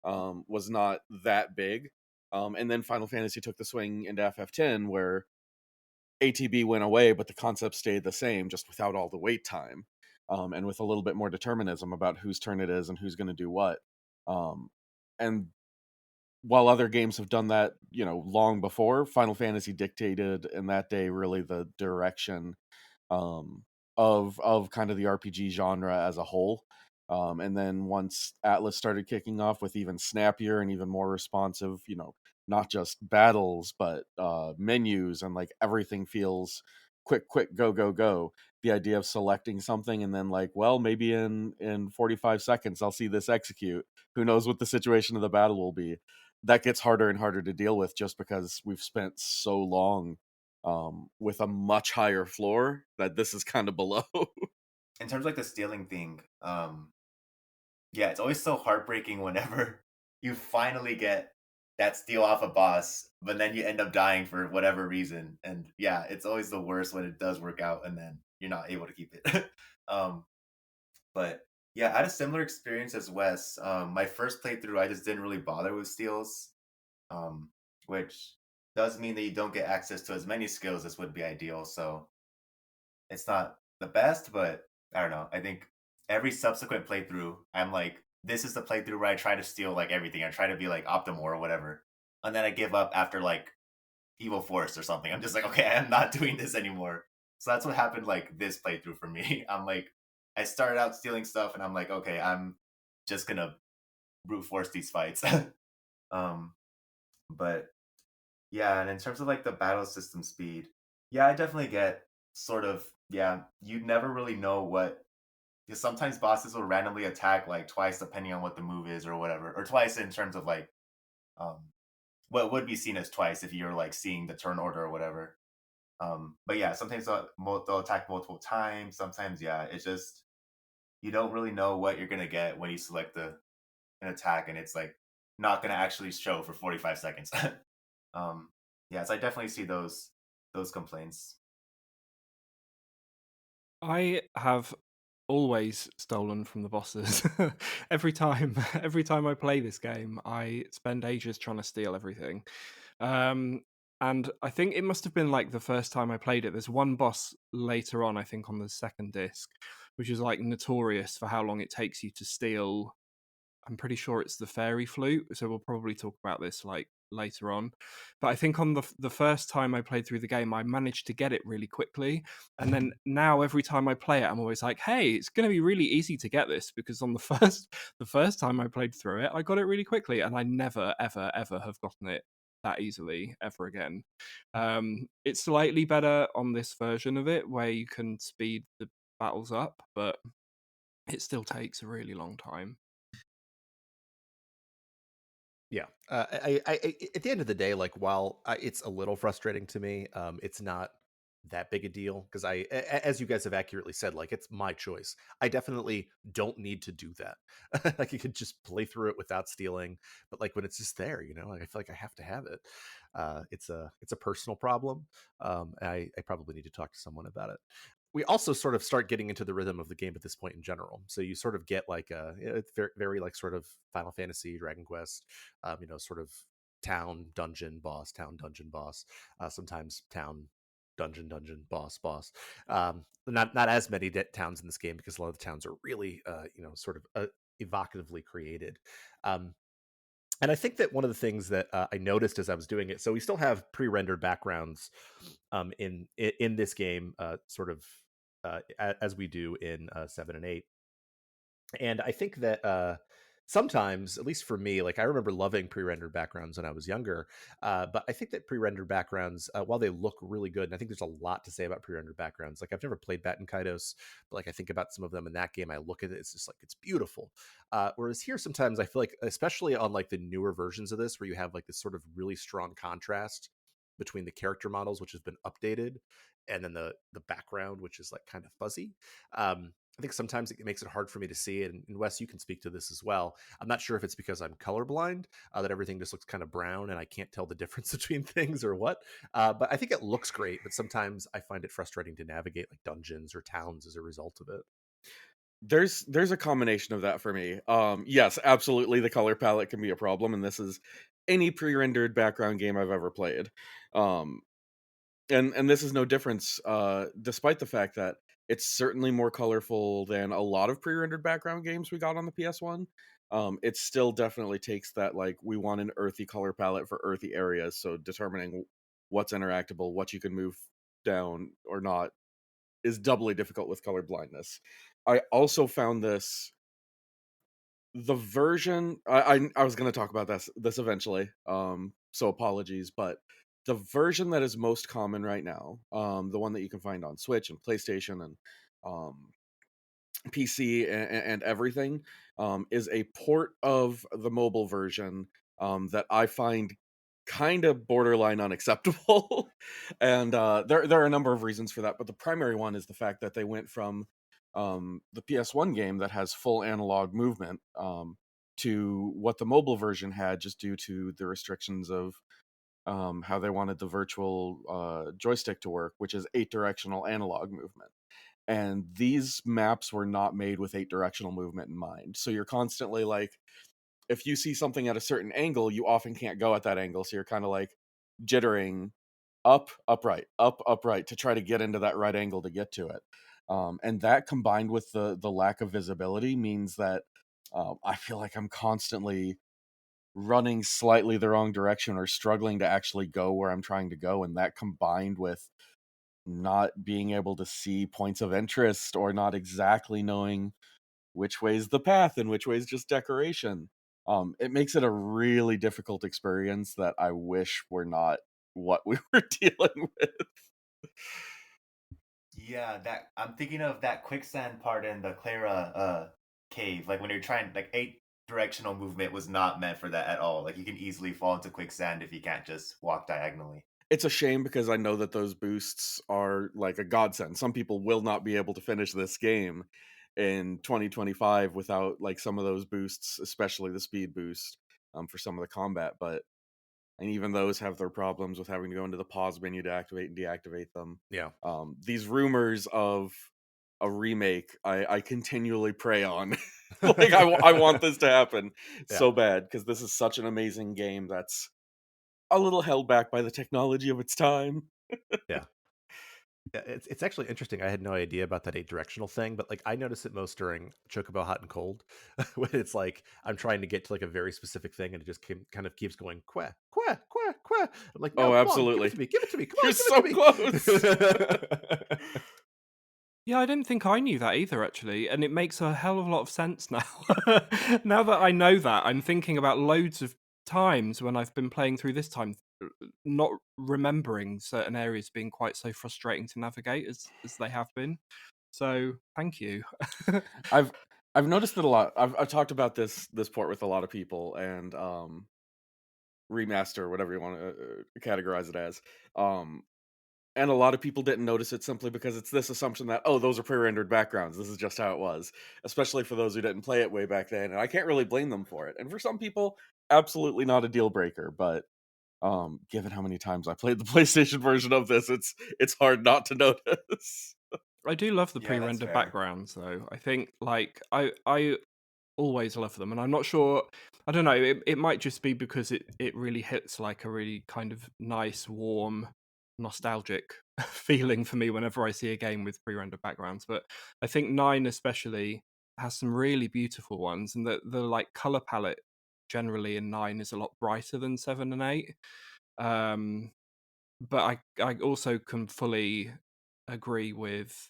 was not that big. And then Final Fantasy took the swing into FF10, where ATB went away, but the concept stayed the same, just without all the wait time, and with a little bit more determinism about whose turn it is and who's going to do what. Um, and while other games have done that, long before, Final Fantasy dictated in that day really the direction um, of kind of the RPG genre as a whole. And then once Atlas started kicking off with even snappier and even more responsive, not just battles but menus, and like everything feels quick, quick, go, go, go. The idea of selecting something and then like, well, maybe in 45 seconds I'll see this execute. Who knows what the situation of the battle will be? That gets harder and harder to deal with just because we've spent so long with a much higher floor that this is kind of below. In terms of like the stealing thing, yeah, it's always so heartbreaking whenever you finally get that steal off a boss, but then you end up dying for whatever reason. And yeah, it's always the worst when it does work out and then you're not able to keep it. um, but yeah, I had a similar experience as Wes. My first playthrough, I just didn't really bother with steals, which does mean that you don't get access to as many skills as would be ideal. So it's not the best, but I don't know. I think every subsequent playthrough, I'm like, this is the playthrough where I try to steal like everything. I try to be like Optimal or whatever, and then I give up after like Evil Force or something. I'm just like, okay, I'm not doing this anymore. So that's what happened like this playthrough for me. I'm like, I started out stealing stuff, and I'm like, okay, I'm just gonna brute force these fights. um, but yeah, and in terms of like the battle system speed, yeah, I definitely get sort of, yeah, you never really know what, because sometimes bosses will randomly attack like twice depending on what the move is or whatever, or twice in terms of like um what would be seen as twice if you're like seeing the turn order or whatever. But yeah, sometimes they'll attack multiple times. Sometimes, yeah, it's just you don't really know what you're gonna get when you select an attack, and it's like not gonna actually show for 45 seconds. um, yeah, so I definitely see those complaints. I have always stolen from the bosses. Every time I play this game, I spend ages trying to steal everything. Um, and I think it must have been like the first time I played it. There's one boss later on, I think, on the second disc, which is like notorious for how long it takes you to steal. I'm pretty sure it's the fairy flute, so we'll probably talk about this like later on. But I think on the first time I played through the game, I managed to get it really quickly, and then now every time I play it, I'm always like, "Hey, it's going to be really easy to get this," because on the first time I played through it, I got it really quickly, and I never ever ever have gotten it that easily ever again. It's slightly better on this version of it, where you can speed the battles up, but it still takes a really long time. Yeah. At the end of the day, like while it's a little frustrating to me, it's not that big a deal because as you guys have accurately said, like it's my choice. I definitely don't need to do that. Like you could just play through it without stealing, but like when it's just there, like I feel like I have to have it. It's a personal problem. I probably need to talk to someone about it. We also sort of start getting into the rhythm of the game at this point in general. So you sort of get like it's very, very like sort of Final Fantasy, Dragon Quest, sort of town dungeon boss, sometimes town dungeon boss. Not as many towns in this game because a lot of the towns are really sort of evocatively created. Um, and I think that one of the things that I noticed as I was doing it, so we still have pre-rendered backgrounds in this game, sort of as we do in 7 and 8. And I think that sometimes, at least for me, like I remember loving pre-rendered backgrounds when I was younger, but I think that pre-rendered backgrounds, while they look really good, and I think there's a lot to say about pre-rendered backgrounds. Like I've never played Batten Kaitos, but like I think about some of them in that game, I look at it, it's just like it's beautiful. Whereas here, sometimes I feel like, especially on like the newer versions of this, where you have like this sort of really strong contrast between the character models, which has been updated, and then the background, which is like kind of fuzzy. I think sometimes it makes it hard for me to see it. And Wes, you can speak to this as well. I'm not sure if it's because I'm colorblind, that everything just looks kind of brown and I can't tell the difference between things or what. But I think it looks great, but sometimes I find it frustrating to navigate like dungeons or towns as a result of it. There's a combination of that for me. Yes, absolutely, the color palette can be a problem, and this is any pre-rendered background game I've ever played. Um, and this is no difference, despite the fact that it's certainly more colorful than a lot of pre-rendered background games we got on the PS1. It still definitely takes that, like, we want an earthy color palette for earthy areas, so determining what's interactable, what you can move down or not, is doubly difficult with color blindness. I also found the version I was going to talk about this eventually, so apologies, but the version that is most common right now, the one that you can find on Switch and PlayStation and um PC and everything, is a port of the mobile version, that I find kind of borderline unacceptable. And there are a number of reasons for that, but the primary one is the fact that they went from the PS1 game that has full analog movement, to what the mobile version had, just due to the restrictions of how they wanted the virtual joystick to work, which is 8 directional analog movement. And these maps were not made with 8 directional movement in mind. So you're constantly like, if you see something at a certain angle, you often can't go at that angle. So you're kind of like jittering upright to try to get into that right angle to get to it. And that combined with the lack of visibility means that I feel like I'm constantly running slightly the wrong direction or struggling to actually go where I'm trying to go. And that combined with not being able to see points of interest or not exactly knowing which way's the path and which way's just decoration. It makes it a really difficult experience that I wish were not what we were dealing with. Yeah, that I'm thinking of that quicksand part in the Clara cave. Like when you're trying, like 8 directional movement was not meant for that at all. Like you can easily fall into quicksand if you can't just walk diagonally. It's a shame because I know that those boosts are like a godsend. Some people will not be able to finish this game in 2025 without like some of those boosts, especially the speed boost for some of the combat. And even those have their problems with having to go into the pause menu to activate and deactivate them. Yeah. These rumors of a remake, I continually prey on. Like I want this to happen so bad because this is such an amazing game that's a little held back by the technology of its time. Yeah. It's actually interesting. I had no idea about that 8 directional thing, but like I notice it most during Chocobo Hot and Cold, when it's like I'm trying to get to like a very specific thing, and it just kind of keeps going qua qua qua qua. I'm like, no, Oh, come on, give absolutely. it to me, give it to me, come You're on, so give close. it to me. Yeah, I didn't think I knew that either, actually, and it makes a hell of a lot of sense now. Now that I know that, I'm thinking about loads of times when I've been playing through this time, not remembering certain areas being quite so frustrating to navigate as they have been. So, thank you. I've noticed that a lot. I've talked about this port with a lot of people, and remaster, whatever you want to categorize it as. And a lot of people didn't notice it simply because it's this assumption that, oh, those are pre-rendered backgrounds. This is just how it was, especially for those who didn't play it way back then. And I can't really blame them for it. And for some people, absolutely not a deal breaker. But given how many times I played the PlayStation version of this, it's hard not to notice. I do love the Yeah, that's pre-rendered fair. backgrounds, though. I think, like, I always love them, and I'm not sure. I don't know. It might just be because it really hits like a really kind of nice, warm, nostalgic feeling for me whenever I see a game with pre-rendered backgrounds. But I think 9 especially has some really beautiful ones, and the like color palette generally in 9 is a lot brighter than 7 and 8. But I also can fully agree with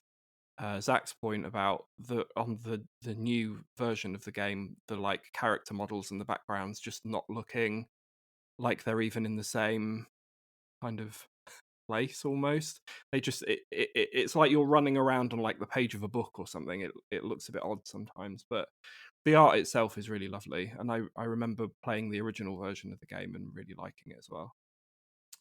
Zach's point about the new version of the game, the like character models and the backgrounds just not looking like they're even in the same kind of place almost. They just it's like you're running around on like the page of a book or something. It looks a bit odd sometimes, but the art itself is really lovely, and I remember playing the original version of the game and really liking it as well.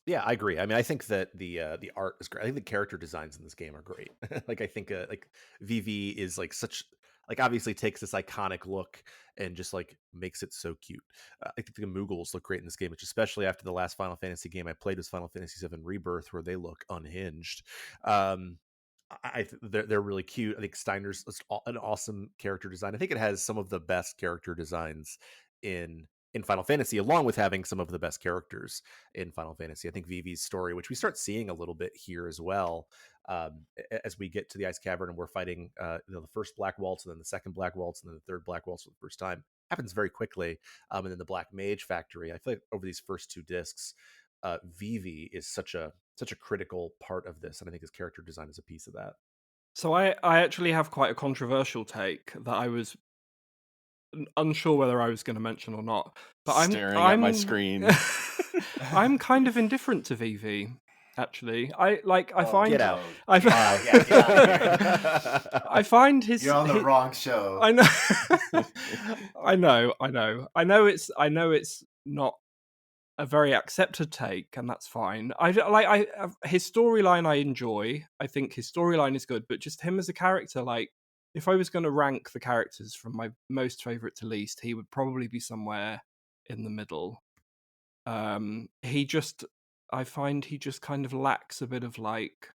Yeah, I agree. I mean, I think that the art is great. I think the character designs in this game are great. Like, I think like VV is like such like obviously takes this iconic look and just like makes it so cute. I think the Moogles look great in this game, which especially after the last Final Fantasy game I played was Final Fantasy VII Rebirth, where they look unhinged. Um, they're really cute. I think Steiner's an awesome character design. I think it has some of the best character designs in Final Fantasy, along with having some of the best characters in Final Fantasy. I think Vivi's story, which we start seeing a little bit here as well, as we get to the Ice Cavern and we're fighting the first Black Waltz, and then the second Black Waltz, and then the third Black Waltz for the first time, happens very quickly. And then the Black Mage Factory. I feel like over these first 2 discs, Vivi is such a critical part of this, and I think his character design is a piece of that. So I actually have quite a controversial take that I was unsure whether I was going to mention or not. But I'm staring at my screen. I'm kind of indifferent to VV. Actually, I find Get out. I Get out of here. I find his You're on the wrong show. I know. I know it's not a very accepted take, and that's fine. His storyline I enjoy. I think his storyline is good, but just him as a character, like if I was going to rank the characters from my most favorite to least, he would probably be somewhere in the middle. I find he just kind of lacks a bit of like.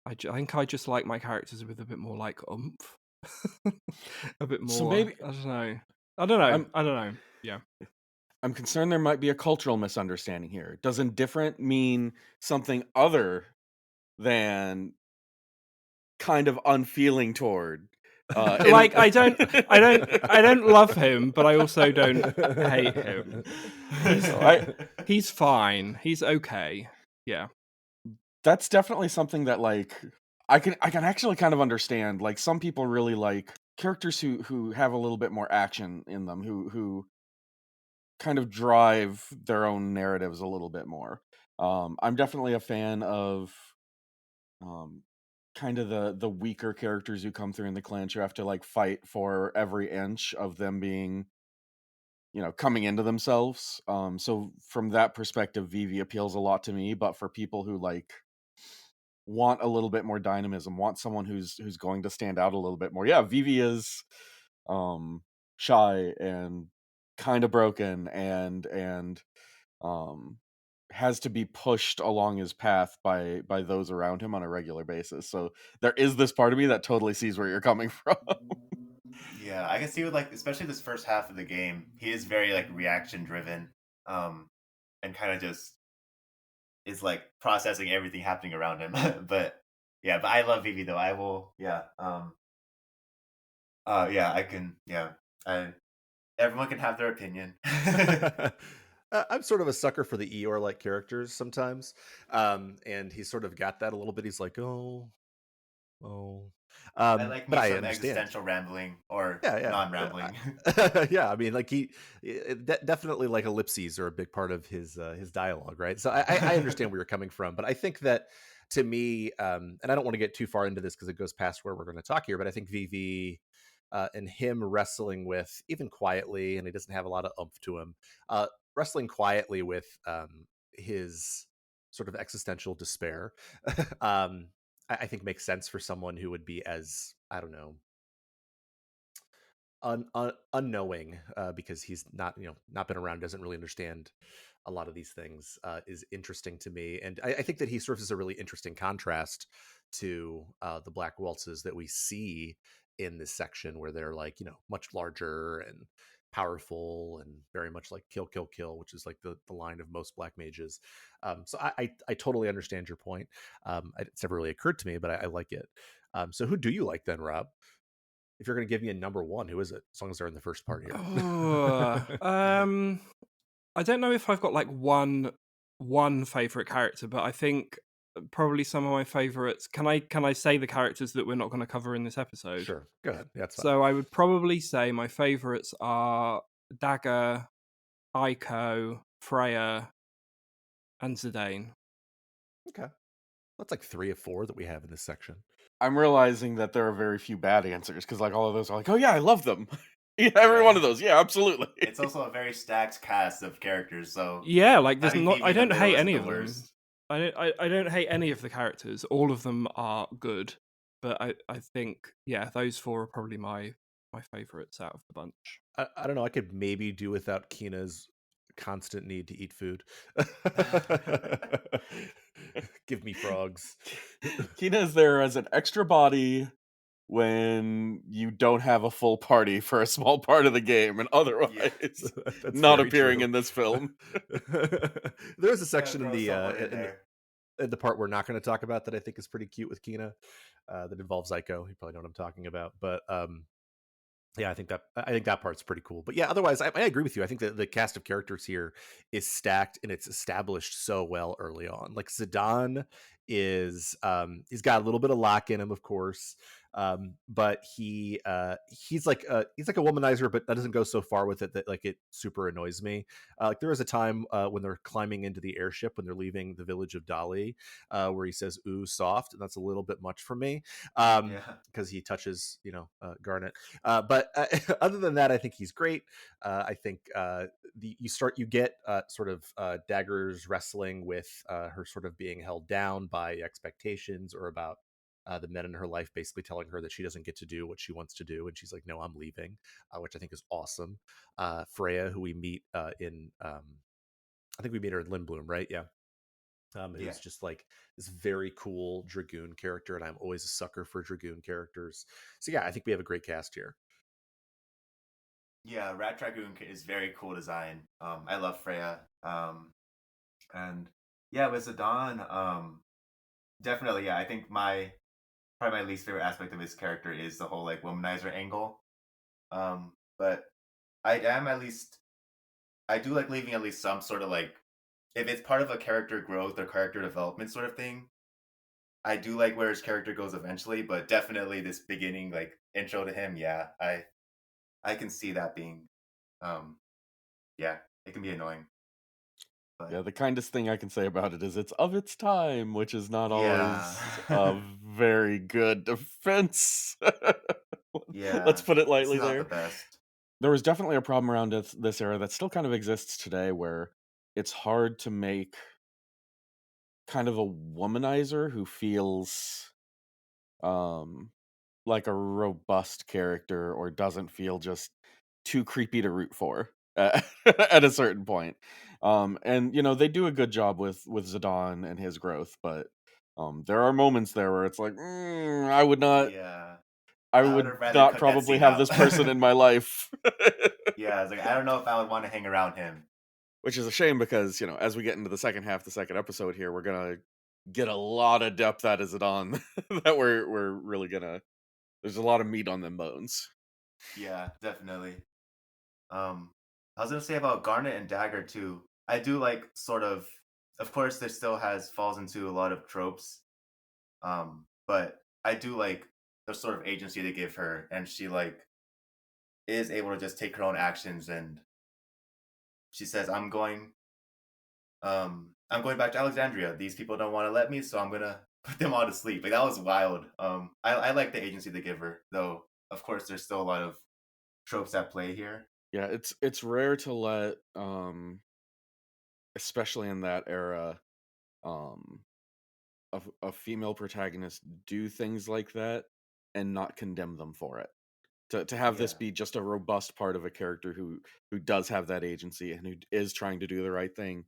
I think I just like my characters with a bit more like oomph, a bit more. So maybe I don't know. Yeah. I'm concerned there might be a cultural misunderstanding here. Does indifferent mean something other than kind of unfeeling toward? Like I don't love him, but I also don't hate him. He's fine. He's okay. Yeah. That's definitely something that like I can actually kind of understand. Like some people really like characters who have a little bit more action in them, who kind of drive their own narratives a little bit more. I'm definitely a fan of um, kind of the weaker characters who come through in the clans. You have to like fight for every inch of them being, coming into themselves. So from that perspective, Vivi appeals a lot to me. But for people who like want a little bit more dynamism, want someone who's going to stand out a little bit more, yeah, Vivi is shy and kind of broken and um has to be pushed along his path by those around him on a regular basis. So there is this part of me that totally sees where you're coming from. Yeah, I can see with like especially this first half of the game, he is very like reaction driven, and kind of just is like processing everything happening around him. But yeah, but I love Vivi though. I will, yeah, yeah, I can, yeah, I everyone can have their opinion. I'm sort of a sucker for the Eeyore like characters sometimes, and he's sort of got that a little bit. He's like, oh, I like but me I some understand. existential rambling or Yeah, non-rambling. yeah. I mean, like definitely like ellipses are a big part of his dialogue, right? So I understand where you're coming from, but I think that to me, and I don't want to get too far into this because it goes past where we're going to talk here, but I think VV and him wrestling with even quietly, and he doesn't have a lot of oomph to him, wrestling quietly with his sort of existential despair, I think makes sense for someone who would be as I don't know unknowing because he's not not been around, doesn't really understand a lot of these things, is interesting to me, and I think that he serves as a really interesting contrast to the black waltzes that we see in this section where they're like much larger and powerful and very much like kill kill kill, which is like the line of most black mages. So I totally understand your point. It's never really occurred to me, but I like it. So who do you like then, Rob? If you're going to give me a number one, who is it? As long as they're in the first part here. Oh, I don't know if I've got like one favorite character, but I think probably some of my favorites. Can I say the characters that we're not going to cover in this episode? Sure, go ahead. Yeah, that's fine. So I would probably say my favorites are Dagger, Aiko, Freya, and Zidane. Okay, that's like 3 of 4 that we have in this section. I'm realizing that there are very few bad answers because like all of those are like, oh yeah, I love them. Yeah, every one of those, yeah, absolutely. It's also a very stacked cast of characters, so Yeah, like there's having not. Vivi I in the don't middle hate isn't any the of them. worst. I don't hate any of the characters. All of them are good, but I think those four are probably my favorites out of the bunch. I don't know. I could maybe do without Kina's constant need to eat food. Give me frogs. Kina is there as an extra body when you don't have a full party for a small part of the game, and otherwise That's not very appearing true. in this film. There is a section in Throw someone the part we're not going to talk about that I think is pretty cute with Kina, that involves Aiko. You probably know what I'm talking about, but yeah, I think that part's pretty cool. But yeah, otherwise, I agree with you. I think that the cast of characters here is stacked and it's established so well early on. Like Zidane is, he's got a little bit of lock in him, of course, but he's like a womanizer, but that doesn't go so far with it that like it super annoys me. Like there was a time when they're climbing into the airship when they're leaving the village of Dali, where he says "ooh soft," and that's a little bit much for me, Yeah. because he touches Garnet. But other than that, I think he's great. I think you get sort of Dagger's wrestling with her sort of being held down by expectations or about the men in her life basically telling her that she doesn't get to do what she wants to do, and she's like, "No, I'm leaving," which I think is awesome. Freya, who we meet in, I think we meet her in Lindblom, right? Yeah. Yeah. Who's just like this very cool dragoon character, and I'm always a sucker for dragoon characters. So yeah, I think we have a great cast here. Yeah, Rat Dragoon is very cool design. I love Freya. And yeah, with Zidane, definitely, yeah. I think my probably my least favorite aspect of his character is the whole like womanizer angle. But I am at least I do like leaving at least some sort of like if it's part of a character growth or character development sort of thing. I do like where his character goes eventually, but definitely this beginning like intro to him, yeah, I can see that being um yeah, it can be annoying. Yeah, But the kindest thing I can say about it is it's of its time, which is not yeah. always a very good defense. Let's Yeah. put it It's lightly not the there. best. There was definitely a problem around this era that still kind of exists today where it's hard to make kind of a womanizer who feels um like a robust character or doesn't feel just too creepy to root for at a certain point. And you know they do a good job with Zidane and his growth, but there are moments there where it's like Yeah. I I would would have rather not cut that probably scene have out. this person in my life. Yeah, it's like I don't know if I would want to hang around him. Which is a shame because, you know, as we get into the second half, the second episode here, we're gonna get a lot of depth out of Zidane that we're really gonna. There's a lot of meat on them bones. Yeah, definitely. I was gonna say about Garnet and Dagger too. I do like sort of course there still has falls into a lot of tropes. But I do like the sort of agency they give her and she like is able to just take her own actions and she says, I'm going back to Alexandria. These people don't want to let me, so I'm gonna put them all to sleep. Like that was wild. I like the agency they give her, though of course there's still a lot of tropes at play here. Yeah, it's rare to let, especially in that era, um, a female protagonist do things like that and not condemn them for it. To have this Yeah. be just a robust part of a character who does have that agency and who is trying to do the right thing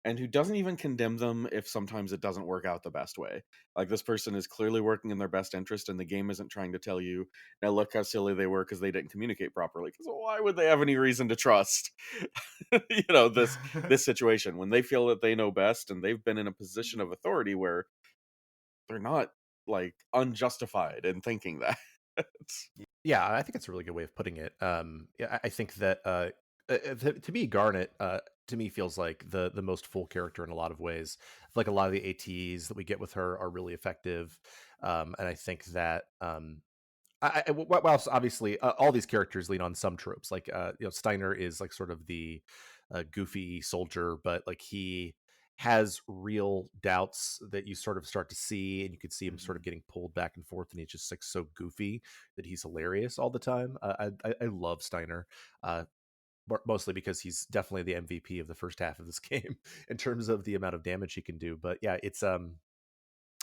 and who doesn't even condemn them if sometimes it doesn't work out the best way. Like this person is clearly working in their best interest and the game isn't trying to tell you, now look how silly they were because they didn't communicate properly, because why would they have any reason to trust you know this situation when they feel that they know best and they've been in a position of authority where they're not like unjustified in thinking that. Yeah, I think it's a really good way of putting it. Yeah, I think that to me, Garnet to me feels like the most full character in a lot of ways. Like a lot of the ATs that we get with her are really effective, and I think that whilst obviously all these characters lean on some tropes, like Steiner is like sort of the goofy soldier, but like he has real doubts that you sort of start to see, and you could see him sort of Mhm. getting pulled back and forth, and he's just like so goofy that he's hilarious all the time. I love Steiner. Uh, Mostly because he's definitely the MVP of the first half of this game in terms of the amount of damage he can do. But yeah, it's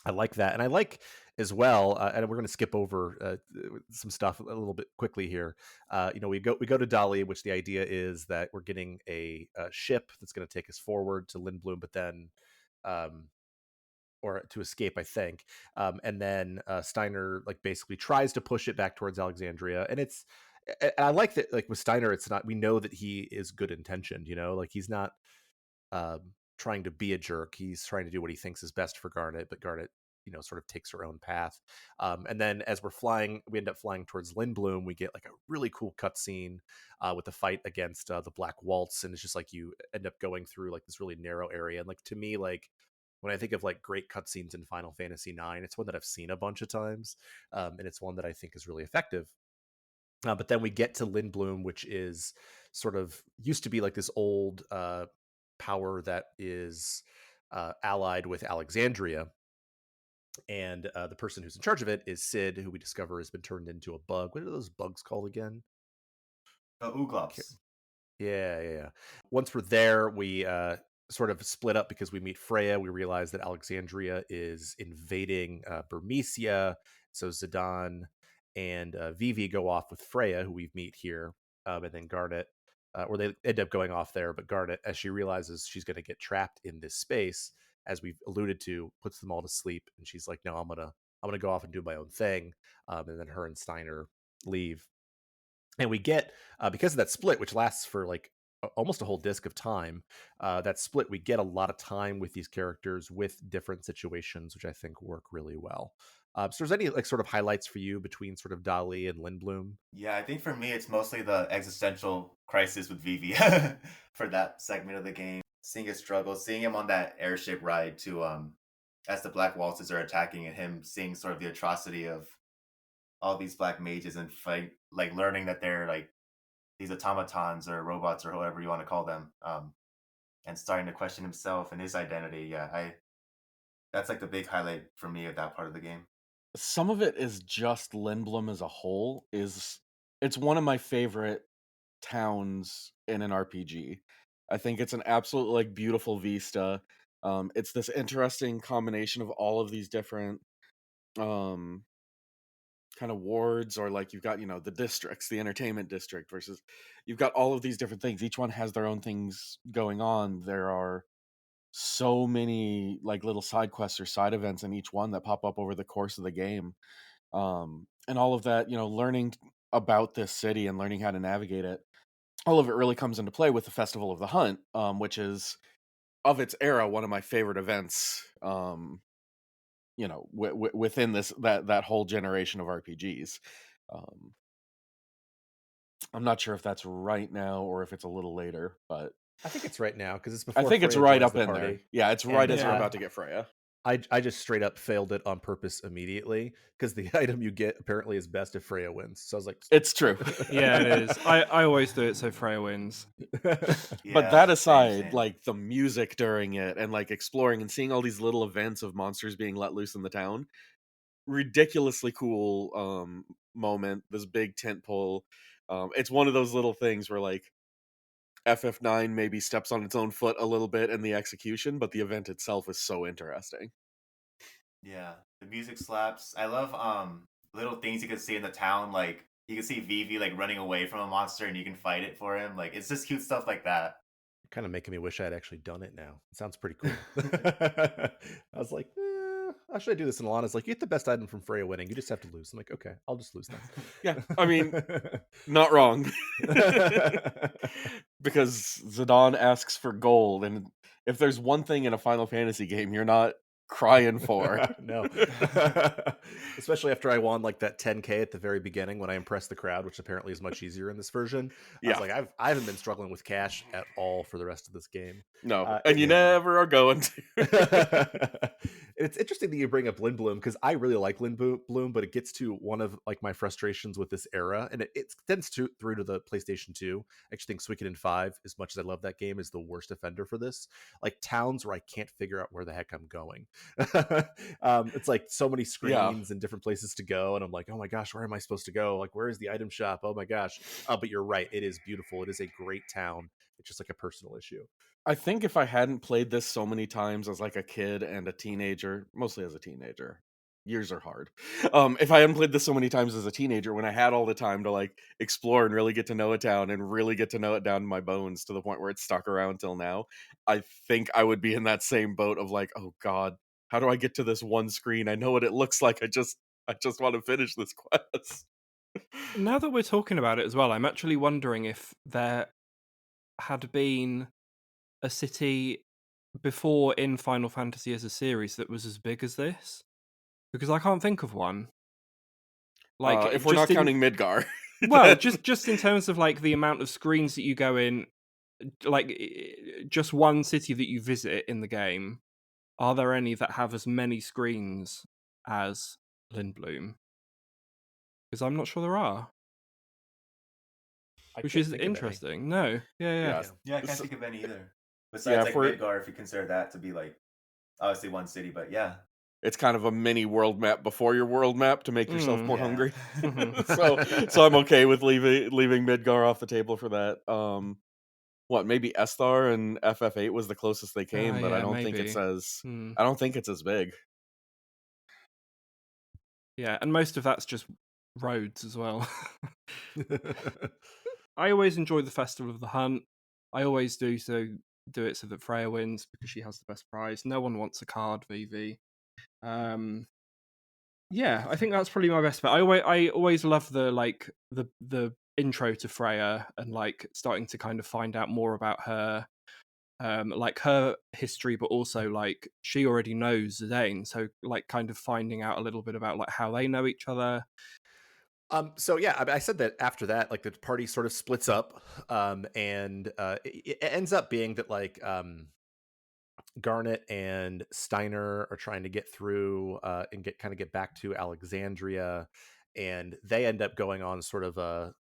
I like that, and I like as well. And we're going to skip over some stuff a little bit quickly here. We go to Dali, which the idea is that we're getting a ship that's going to take us forward to Lindblom, but then, um, or to escape, I think. And then Steiner like basically tries to push it back towards Alexandria, and and I like that. Like with Steiner, it's not. We know that he is good intentioned. Like he's not trying to be a jerk. He's trying to do what he thinks is best for Garnet, but Garnet, sort of takes her own path. And then as we're flying, we end up flying towards Lindblom. We get like a really cool cutscene with the fight against the Black Waltz, and it's just like you end up going through like this really narrow area. And like to me, like when I think of like great cutscenes in Final Fantasy IX, it's one that I've seen a bunch of times, and it's one that I think is really effective. But then we get to Lindblom, which is sort of used to be like this old power that is allied with Alexandria. And the person who's in charge of it is Sid, who we discover has been turned into a bug. What are those bugs called again? Ooglops. Yeah. Once we're there, we sort of split up because we meet Freya. We realize that Alexandria is invading Burmecia. So Zidane and Vivi go off with Freya, who we meet here, and then Garnet, or they end up going off there. But Garnet, as she realizes she's going to get trapped in this space, as we've alluded to, puts them all to sleep, and she's like, "No, I'm gonna go off and do my own thing." And then her and Steiner leave. And we get, because of that split, which lasts for like almost a whole disc of time, that split, we get a lot of time with these characters with different situations, which I think work really well. So there's any like sort of highlights for you between sort of Dali and Lindblom? Yeah, I think for me it's mostly the existential crisis with Vivi for that segment of the game. Seeing his struggle, seeing him on that airship ride to as the Black Waltzes are attacking, and him seeing sort of the atrocity of all these black mages and fight, like learning that they're like these automatons or robots or however you want to call them, and starting to question himself and his identity. Yeah, I that's like the big highlight for me of that part of the game. Some of it is just Lindblom as a whole. It's one of my favorite towns in an RPG. I think it's an absolute like beautiful vista. It's this interesting combination of all of these different um kind of wards, or like you've got, the districts, the entertainment district versus you've got all of these different things. Each one has their own things going on. There are so many like little side quests or side events in each one that pop up over the course of the game. And all of that, learning about this city and learning how to navigate it, all of it really comes into play with the Festival of the Hunt, which is of its era one of my favorite events. Within that whole generation of RPGs. Um, I'm not sure if that's right now or if it's a little later, but I think it's right now because it's I before think it's Freya right joins up the in there. party. Yeah, it's right And as you're Yeah. about to get Freya. I just straight up failed it on purpose immediately because the item you get apparently is best if Freya wins. So I was like, It's true. Yeah, it is. I always do it so Freya wins. But Yeah, that same, aside, same. like the music during it and like exploring and seeing all these little events of monsters being let loose in the town, ridiculously cool moment, this big tent pole. It's one of those little things where like FF9 maybe steps on its own foot a little bit in the execution, but the event itself is so interesting. Yeah, the music slaps. I love little things you can see in the town, like you can see Vivi like running away from a monster and you can fight it for him. Like it's just cute stuff like that. kind of making me wish I had actually done it now. It sounds pretty cool. I was like, how should I do this? And Alana's like, you get the best item from Freya winning. You just have to lose. I'm like, okay, I'll just lose then. Yeah, I mean, not wrong. Because Zidane asks for gold, and if there's one thing in a Final Fantasy game you're not crying for. No. Especially after I won like that 10K at the very beginning when I impressed the crowd, which apparently is much easier in this version. I was Yeah. like, I haven't been struggling with cash at all for the rest of this game. No, and you never are going to. It's interesting that you bring up Lindblom because I really like Lindblom, but it gets to one of like my frustrations with this era, and it extends through to the PlayStation 2. I actually think Suikoden 5, as much as I love that game, is the worst offender for this. Like towns where I can't figure out where the heck I'm going. It's like so many screens and different places to go, and I'm like, oh my gosh, where am I supposed to go? Like, where is the item shop? Oh my gosh. But you're right, it is beautiful. It is a great town. It's just like a personal issue. I think if I hadn't played this so many times as like a kid and a teenager, mostly as a teenager, years are hard. If I hadn't played this so many times as a teenager, when I had all the time to like explore and really get to know a town and really get to know it down to my bones to the point where it's stuck around till now, I think I would be in that same boat of like, oh God, how do I get to this one screen? I know what it looks like. I just want to finish this quest. Now that we're talking about it as well, I'm actually wondering if there had been a city before in Final Fantasy as a series that was as big as this, because I can't think of one. Like, if we're not counting Midgar. Well, just in terms of like the amount of screens that you go in, like just one city that you visit in the game, are there any that have as many screens as Lindblom? Because I'm not sure there are. Which is interesting. No. Yeah. Yeah, I can't think of any either. Besides like Midgar, if you consider that to be like obviously one city, but yeah. It's kind of a mini world map before your world map to make yourself more hungry. Mm-hmm. so I'm okay with leaving Midgar off the table for that. Maybe Esthar and FF8 was the closest they came, but I don't think it's I don't think it's as big. Yeah, and most of that's just roads as well. I always enjoy the Festival of the Hunt. I always do it so that Freya wins because she has the best prize. No one wants a card, VV. Yeah, I think that's probably my best bet. I always love the intro to Freya and like starting to kind of find out more about her, like her history, but also like she already knows Zidane, so like kind of finding out a little bit about like how they know each other. So yeah, I said that after that, like the party sort of splits up, and it ends up being that like Garnet and Steiner are trying to get through and get back to Alexandria, and they end up going on sort of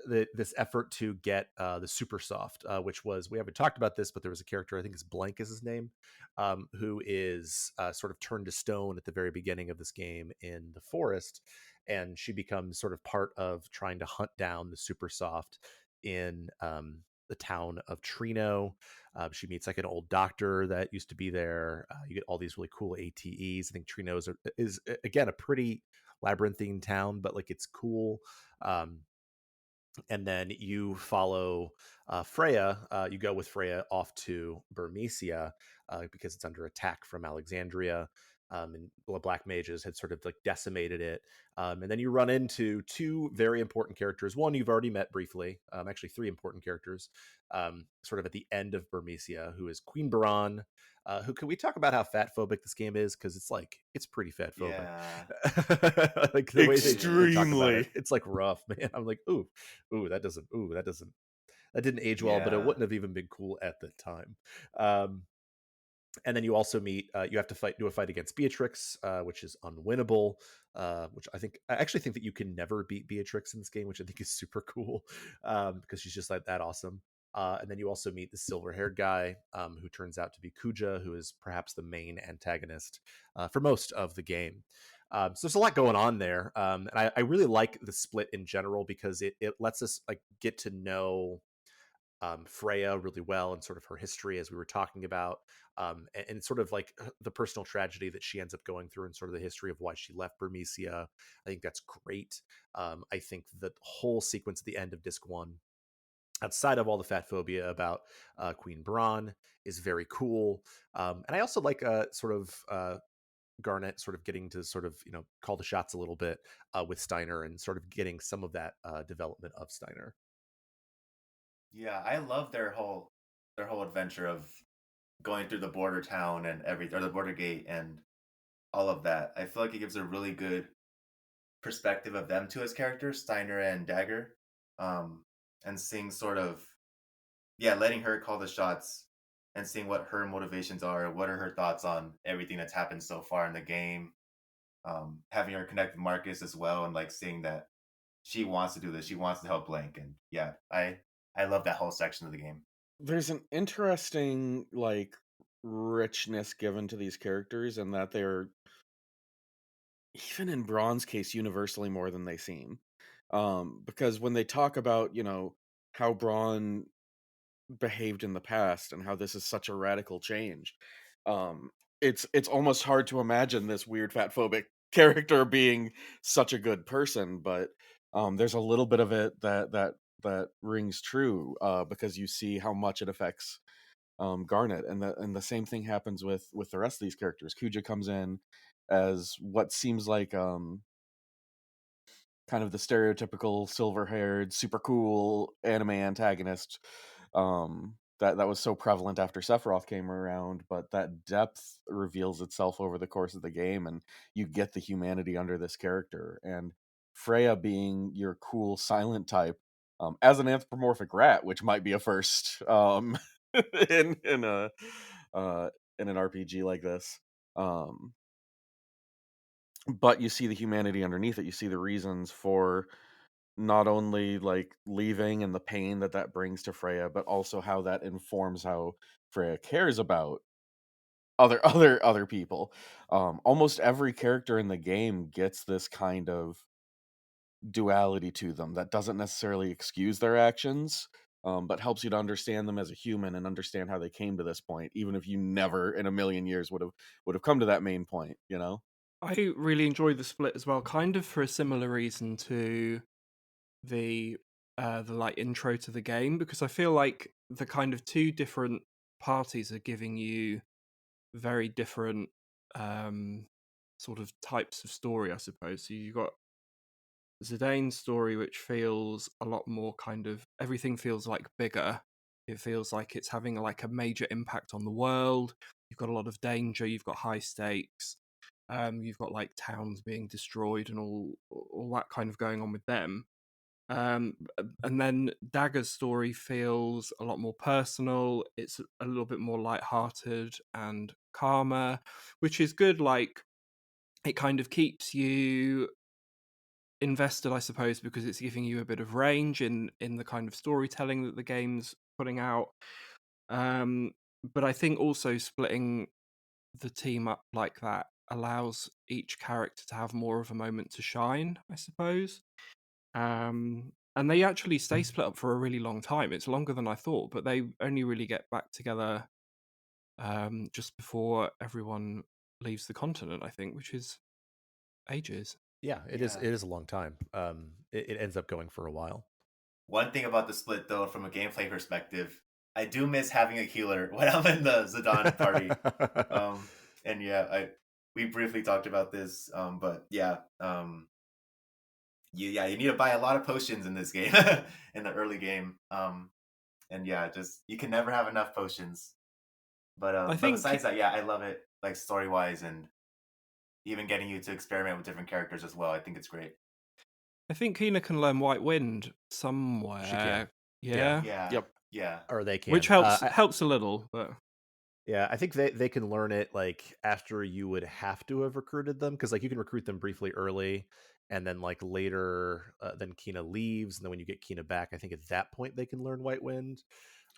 this effort to get the super soft, which was, we haven't talked about this, but there was a character, I think it's Blank is his name, who is sort of turned to stone at the very beginning of this game in the forest, and she becomes sort of part of trying to hunt down the super soft in the town of Trino. She meets like an old doctor that used to be there. You get all these really cool ATEs. I think Trino's is again a pretty labyrinthine town, but like it's cool. And then you follow Freya. You go with Freya off to Burmecia because it's under attack from Alexandria, and the Black Mages had sort of like decimated it. And then you run into two very important characters. One you've already met briefly, actually three important characters, sort of at the end of Burmecia, who is Queen Baran. Who can we talk about how fat phobic this game is? Because it's pretty fat phobic. Yeah. Like the way they talk about it, Extremely. it's like rough, man. I'm like, that didn't age well, but it Yeah. wouldn't have even been cool at the time. And then you also meet, you have to do a fight against Beatrix, which is unwinnable. Which I actually think that you can never beat Beatrix in this game, which I think is super cool, because she's just like that awesome. And then you also meet the silver-haired guy, who turns out to be Kuja, who is perhaps the main antagonist for most of the game. So there's a lot going on there, and I really like the split in general because it lets us like get to know Freya really well and sort of her history, as we were talking about, and sort of like the personal tragedy that she ends up going through and sort of the history of why she left Burmecia. I think that's great. I think the whole sequence at the end of Disc 1, outside of all the fat phobia about Queen Bran, is very cool. And I also like sort of Garnet sort of getting to sort of, call the shots a little bit with Steiner and sort of getting some of that development of Steiner. Yeah, I love their whole adventure of going through the border town and everything, or the border gate and all of that. I feel like it gives a really good perspective of them two as characters, Steiner and Dagger. And seeing sort of, yeah, letting her call the shots and seeing what her motivations are, what are her thoughts on everything that's happened so far in the game. Having her connect with Marcus as well, and like seeing that she wants to do this, she wants to help Blank, and yeah, I love that whole section of the game. There's an interesting like richness given to these characters, and that they're, even in Braun's case, universally more than they seem. Because when they talk about, how Braun behaved in the past and how this is such a radical change, um, it's almost hard to imagine this weird fat phobic character being such a good person. But there's a little bit of it that rings true, because you see how much it affects Garnet, and the same thing happens with the rest of these characters. Kuja comes in as what seems like kind of the stereotypical silver-haired, super cool anime antagonist, that was so prevalent after Sephiroth came around. But that depth reveals itself over the course of the game, and you get the humanity under this character. And Freya being your cool silent type, as an anthropomorphic rat, which might be a first, in a in an RPG like this. Um, but you see the humanity underneath it. You see the reasons for not only like leaving and the pain that brings to Freya, but also how that informs how Freya cares about other people. Almost every character in the game gets this kind of duality to them that doesn't necessarily excuse their actions, but helps you to understand them as a human and understand how they came to this point, even if you never in a million years would have come to that main point. I really enjoy the split as well, kind of for a similar reason to the like intro to the game, because I feel like the kind of two different parties are giving you very different sort of types of story, I suppose. So you've got Zidane's story, which feels a lot more kind of everything feels like bigger. It feels like it's having like a major impact on the world. You've got a lot of danger. You've got high stakes. You've got like towns being destroyed and all that kind of going on with them. And then Dagger's story feels a lot more personal. It's a little bit more lighthearted and calmer, which is good. Like it kind of keeps you invested, I suppose, because it's giving you a bit of range in the kind of storytelling that the game's putting out. But I think also splitting the team up like that allows each character to have more of a moment to shine, I suppose. And they actually stay split up for a really long time. It's longer than I thought, but they only really get back together just before everyone leaves the continent, I think, which is ages. Yeah, it is. Yeah. It is a long time. It ends up going for a while. One thing about the split, though, from a gameplay perspective, I do miss having a healer when I'm in the Zidane party. And yeah, we briefly talked about this, but yeah, you need to buy a lot of potions in this game in the early game. And yeah, just you can never have enough potions. I But think besides that, yeah, I love it, like story wise, and even getting you to experiment with different characters as well. I think it's great. Kina can learn White Wind She can. somewhere. Yeah. Yeah, Yeah, Yep. yeah, Or they which can. helps a little, but Yeah, I think they can learn it like after you would have to have recruited them, because like you can recruit them briefly early, and then like later, then Kina leaves, and then when you get Kina back, I think at that point they can learn White Wind.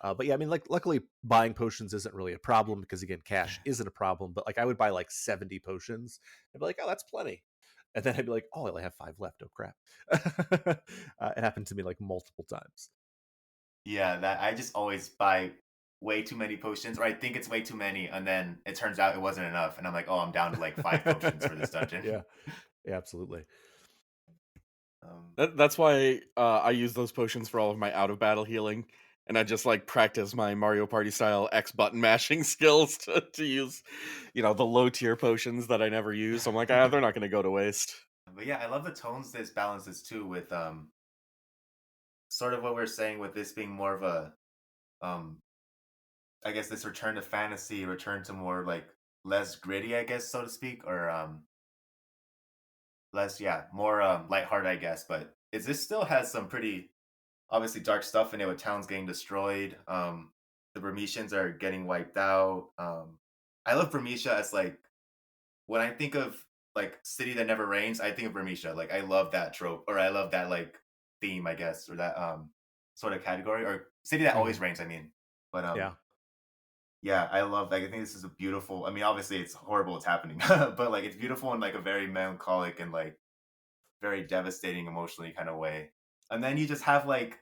But yeah, I mean, like luckily buying potions isn't really a problem because again, cash isn't a problem. But like I would buy like 70 potions and be like, oh, that's plenty. And then I'd be like, oh, I only have 5 left. Oh crap! It happened to me like multiple times. yeah. That I just always buy way too many potions, or I think it's way too many, and then it turns out it wasn't enough, and I'm like, oh, I'm down to like 5 potions for this dungeon. Yeah, yeah, absolutely. That's why I use those potions for all of my out of battle healing, and I just like practice my Mario Party style X button mashing skills to use, the low tier potions that I never use. I'm like, they're not going to go to waste. But yeah, I love the tones this balances too with sort of what we're saying with this being more of a um I guess this return to fantasy, return to more like less gritty, I guess so to speak, or less more lighthearted, I guess. But is this still has some pretty obviously dark stuff in it with towns getting destroyed. The Burmesians are getting wiped out. I love Burmesia as like when I think of like city that never rains, I think of Burmesia. Like I love that trope, or I love that like theme, I guess, or that sort of category, or city that always rains. I mean, but Yeah. yeah, I love. Like I think this is a beautiful. I mean, obviously it's horrible, it's happening, but like it's beautiful in like a very melancholic and like very devastating emotionally kind of way. And then you just have like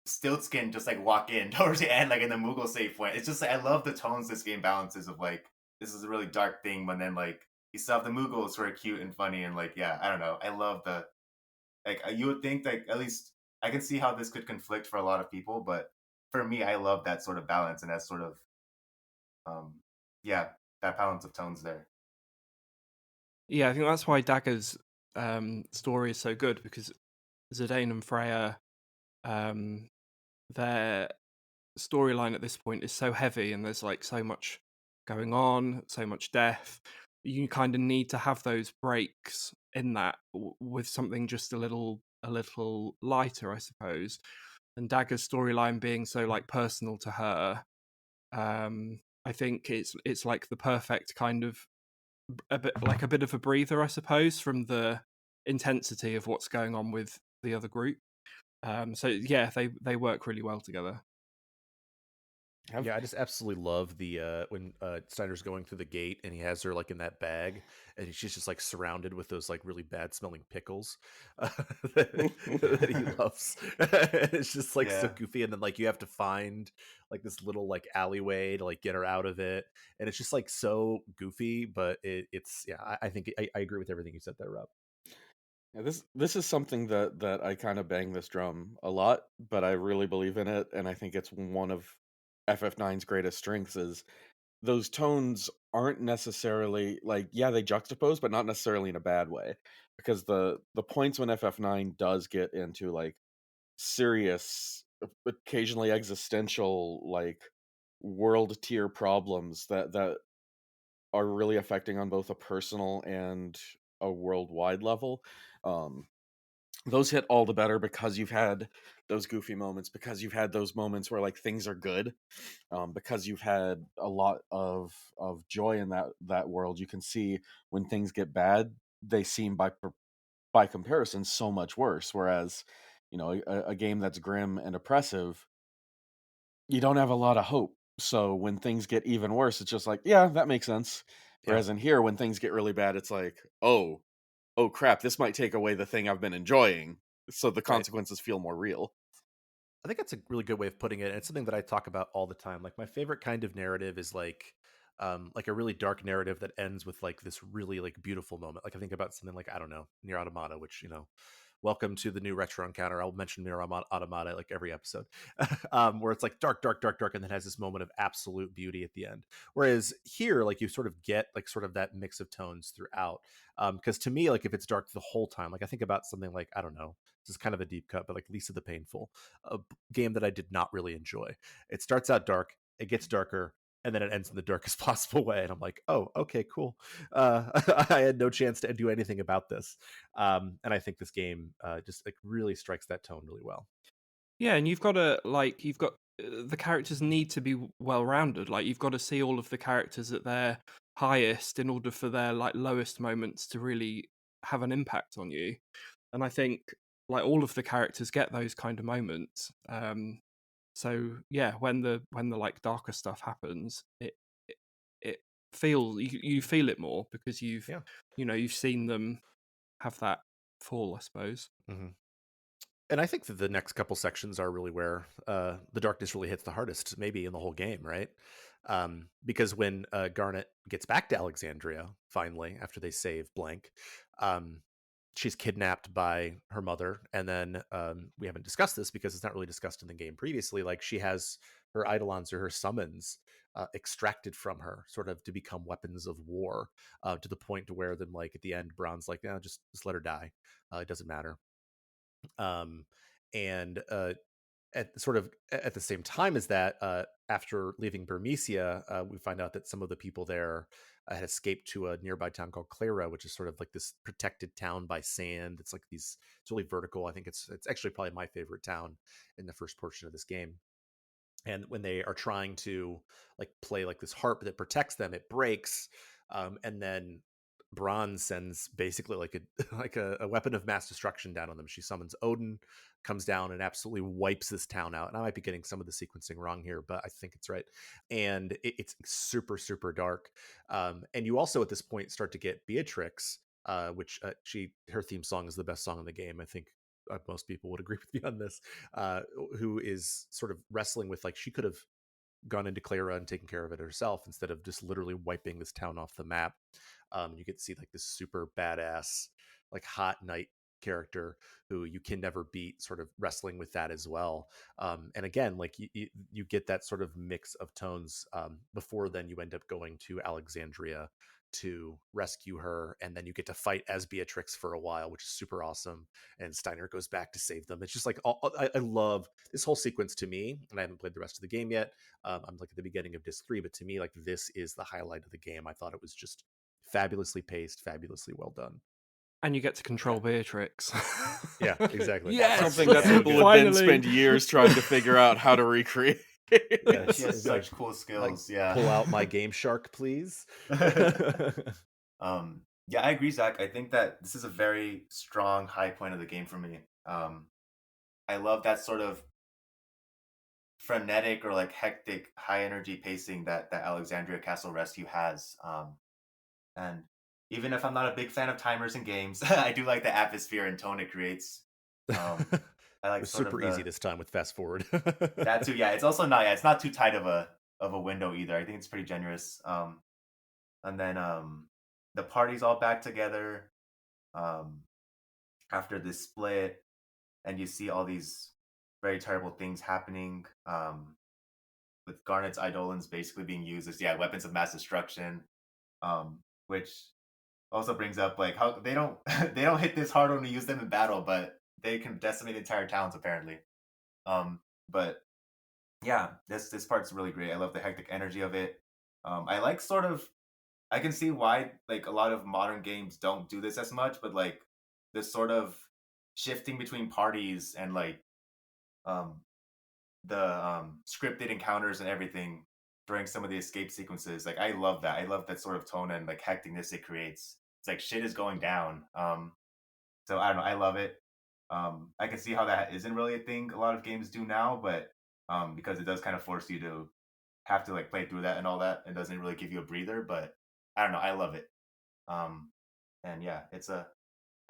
Stiltskin just like walk in towards the end, like in the Moogle save point. It's just like I love the tones this game balances of like this is a really dark thing, but then like you still have the Moogles who are cute and funny and like yeah, I don't know. I love the like you would think like at least I can see how this could conflict for a lot of people, but for me, I love that sort of balance and that sort of um yeah, that balance of tones there. yeah, I think that's why Dagger's story is so good because Zidane and Freya, um, their storyline at this point is so heavy and there's like so much going on, so much death. You kind of need to have those breaks in that with something just a little lighter, I suppose. And Dagger's storyline being so like personal to her, I think it's like the perfect kind of a bit of a breather, I suppose, from the intensity of what's going on with the other group. So yeah, they work really well together. Yeah, I just absolutely love the when Snyder's going through the gate and he has her like in that bag and she's just like surrounded with those like really bad smelling pickles that he loves. It's just like so Yeah. goofy, and then like you have to find like this little like alleyway to like get her out of it, and it's just like so goofy, but it's yeah. I think I agree with everything you said there, Rob. Yeah, this is something that I kind of bang this drum a lot, but I really believe in it, and I think it's one of FF9's greatest strengths is those tones aren't necessarily like, yeah, they juxtapose, but not necessarily in a bad way, because the points when FF9 does get into like serious, occasionally existential, like world tier problems that are really affecting on both a personal and a worldwide level. Um, those hit all the better because you've had those goofy moments, because you've had those moments where like things are good, because you've had a lot of joy in that world. You can see when things get bad, they seem by comparison so much worse. Whereas, a game that's grim and oppressive, you don't have a lot of hope. So when things get even worse, it's just like, yeah, that makes sense. Yeah. Whereas in here, when things get really bad, it's like, oh crap, this might take away the thing I've been enjoying. So the Right. consequences feel more real. I think that's a really good way of putting it. And it's something that I talk about all the time. Like my favorite kind of narrative is like a really dark narrative that ends with like this really like beautiful moment. Like I think about something like, I don't know, Near Automata, which, welcome to the new retro encounter. I'll mention Near Automata like every episode, where it's like dark, dark, dark, dark, and then has this moment of absolute beauty at the end. Whereas here, like you sort of get like sort of that mix of tones throughout. Because to me, like if it's dark the whole time, like I think about something like, I don't know, this is kind of a deep cut, but like Lisa the Painful, a game that I did not really enjoy. It starts out dark, it gets darker, and then it ends in the darkest possible way. And I'm like, oh, okay, cool. I had no chance to do anything about this. And I think this game just like really strikes that tone really well. Yeah, and you've got the characters need to be well rounded. Like you've got to see all of the characters at their highest in order for their like lowest moments to really have an impact on you. And I think like all of the characters get those kind of moments. So yeah, when the like darker stuff happens, it, it feels you feel it more because Yeah. you've seen them have that fall, I suppose. Mm-hmm. And I think that the next couple sections are really where the darkness really hits the hardest, maybe in the whole game, right? Because when Garnet gets back to Alexandria, finally, after they save Blank, um, she's kidnapped by her mother. And then we haven't discussed this because it's not really discussed in the game previously. Like she has her eidolons or her summons extracted from her, sort of to become weapons of war, to the point to where then, like at the end, Braun's like, "Yeah, just let her die. It doesn't matter." Um, and at sort of at the same time as that, after leaving Burmecia, we find out that some of the people there had escaped to a nearby town called Clara, which is sort of like this protected town by sand. It's like it's really vertical. I think it's actually probably my favorite town in the first portion of this game. And when they are trying to like play like this harp that protects them, it breaks, and then Bronze sends basically like a like a weapon of mass destruction down on them. She summons Odin, comes down and absolutely wipes this town out. And I might be getting some of the sequencing wrong here, but I think it's right. And it's super super dark. And you also at this point start to get Beatrix, which her theme song is the best song in the game. I think most people would agree with me on this. Who is sort of wrestling with like she could have gone into Clara and taken care of it herself instead of just literally wiping this town off the map. You get to see like this super badass, like hot knight character who you can never beat, sort of wrestling with that as well. And again, like you get that sort of mix of tones. Before then, you end up going to Alexandria to rescue her, and then you get to fight as Beatrix for a while, which is super awesome. And Steiner goes back to save them. It's just like I love this whole sequence to me, and I haven't played the rest of the game yet. I'm like at the beginning of disc 3, but to me, like this is the highlight of the game. I thought it was just fabulously paced, fabulously well done. And you get to control Beatrix. Yeah, exactly. Yes, Something that so people good. would then Finally. spend years trying to figure out how to recreate. Yeah, she has It's like, such cool skills. Yeah. pull out my Game Shark, please. Yeah, I agree, Zach. I think that this is a very strong high point of the game for me. I love that sort of frenetic or like hectic high energy pacing that Alexandria Castle Rescue has. And even if I'm not a big fan of timers in games, I do like the atmosphere and tone it creates. Um, I It like was sort super of easy the this time with fast forward. that too. Yeah, it's also not. Yeah, it's not too tight of a window either. I think it's pretty generous. And then the party's all back together um, after this split, and you see all these very terrible things happening. with Garnet's Eidolons basically being used as weapons of mass destruction, which also brings up like how they don't they don't hit this hard when we use them in battle, but they can decimate entire towns apparently. But yeah, this part's really great. I love the hectic energy of it. I like sort of I can see why like a lot of modern games don't do this as much, but like this sort of shifting between parties and like um the scripted encounters and everything during some of the escape sequences. Like I love that. I love that sort of tone and like hecticness it creates. It's like shit is going down. So I don't know. I love it. I can see how that isn't really a thing a lot of games do now, but because it does kind of force you to have to like play through that and all that. It doesn't really give you a breather, but I don't know. I love it. Um, and yeah,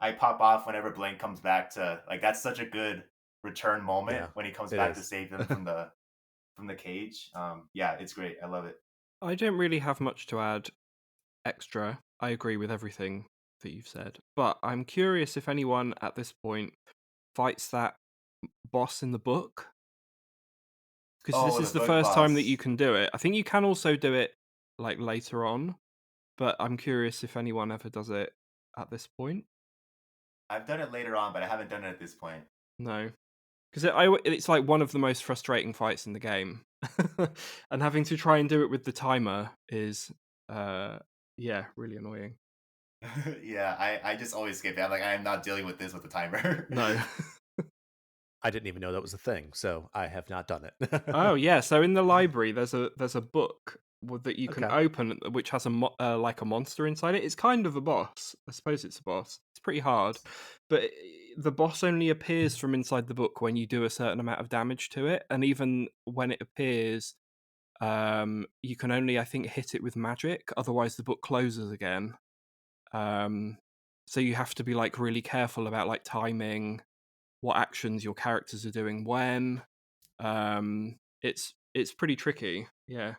I pop off whenever Blank comes back to like that's such a good return moment Yeah, when he comes it back to is. save them from the cage. Yeah, it's great. I love it. I don't really have much to add extra. I agree with everything that you've said, but I'm curious if anyone at this point fights that boss in the book, because this Oh, the is the book first time that you boss. can do it. I think you can also do it like later on, but I'm curious if anyone ever does it at this point. I've done it later on, but I haven't done it at this point. No, because it's like one of the most frustrating fights in the game, and having to try and do it with the timer is, really annoying. Yeah, I just always skip it. I'm like, I am not dealing with this with the timer. No. I didn't even know that was a thing, so I have not done it. Oh yeah, so in the library there's a book that you can Okay. open, which has like a monster inside it. It's kind of a boss. I suppose it's a boss. It's pretty hard, but the boss only appears from inside the book when you do a certain amount of damage to it, and even when it appears, you can only, I think, hit it with magic. Otherwise, the book closes again. So you have to be like really careful about like timing what actions your characters are doing when. It's pretty tricky. Yeah,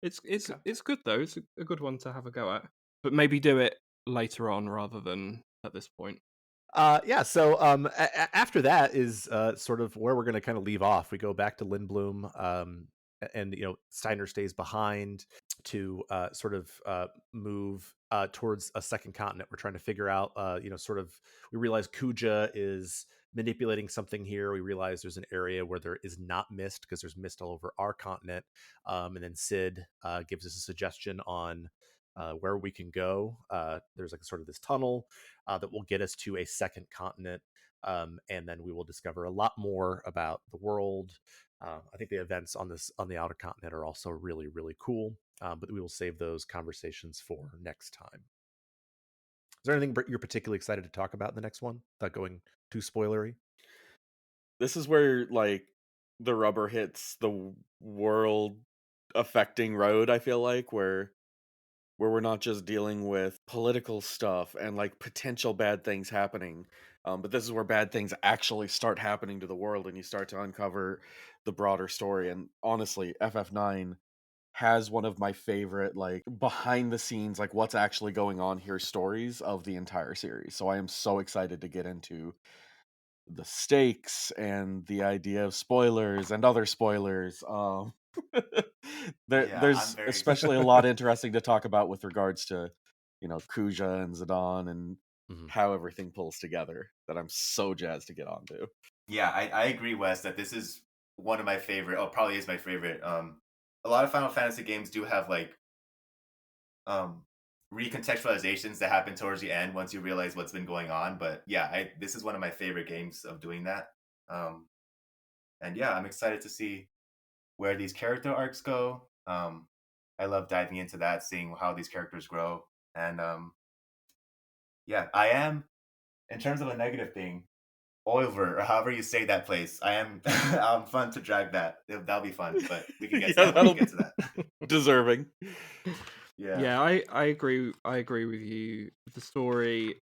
Okay. it's good though. It's a good one to have a go at, but maybe do it later on rather than at this point. Yeah, so after that is sort of where we're going to kind of leave off. We go back to Lindblom, and Steiner stays behind to sort of move towards a second continent. We're trying to figure out, sort of. We realize Kuja is manipulating something here. We realize there's an area where there is not mist because there's mist all over our continent. And then Sid gives us a suggestion on where we can go. There's like sort of this tunnel that will get us to a second continent. And then we will discover a lot more about the world. I think the events on the outer continent are also really, really cool. But we will save those conversations for next time. Is there anything you're particularly excited to talk about in the next one without going too spoilery? This is where like the rubber hits the world affecting road, I feel like, where we're not just dealing with political stuff and like potential bad things happening, but this is where bad things actually start happening to the world and you start to uncover the broader story. And honestly, FF9 has one of my favorite like behind the scenes, like what's actually going on here stories of the entire series. So I am so excited to get into the stakes and the idea of spoilers and other spoilers. Yeah, I'm There's very especially a lot interesting to talk about with regards to, Kuja and Zidane and Mhm. how everything pulls together that I'm so jazzed to get onto. Yeah, I agree, Wes, that this is one of my favorite. Oh, probably is my favorite. A lot of Final Fantasy games do have like um recontextualizations that happen towards the end once you realize what's been going on. But yeah, this is one of my favorite games of doing that. Um, and yeah, I'm excited to see where these character arcs go. I love diving into that, seeing how these characters grow, and yeah, I am in terms of a negative thing. Oilver, or however you say that place. I am I'm fun to drag that. That'll be fun, but we can get to Yeah, that when we that'll get to that. deserving. Yeah. Yeah, I agree. I agree with you. The story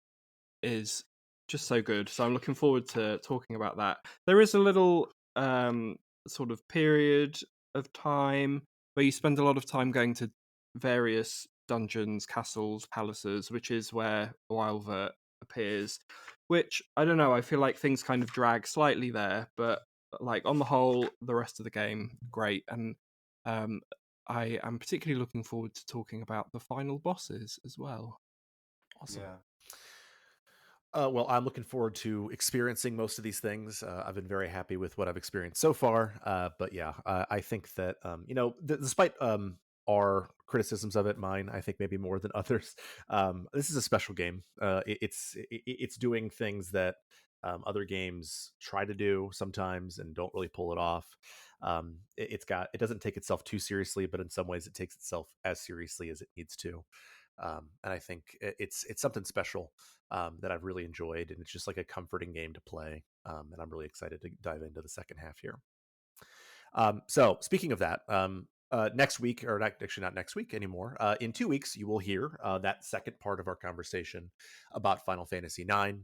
is just so good. So I'm looking forward to talking about that. There is a little sort of period of time where you spend a lot of time going to various dungeons, castles, palaces, which is where Wildvert appears. Which I don't know, I feel like things kind of drag slightly there, but like on the whole, the rest of the game great. And I am particularly looking forward to talking about the final bosses as well. Awesome. Yeah. Well, I'm looking forward to experiencing most of these things. I've been very happy with what I've experienced so far. But yeah, I think that despite our criticisms of it, mine I think maybe more than others. This is a special game. It's doing things that other games try to do sometimes and don't really pull it off. It doesn't take itself too seriously, but in some ways it takes itself as seriously as it needs to. And I think it's something special that I've really enjoyed, and it's just like a comforting game to play. And I'm really excited to dive into the second half here. So speaking of that, next week, or not, actually not next week anymore, in 2 weeks, you will hear that second part of our conversation about Final Fantasy IX.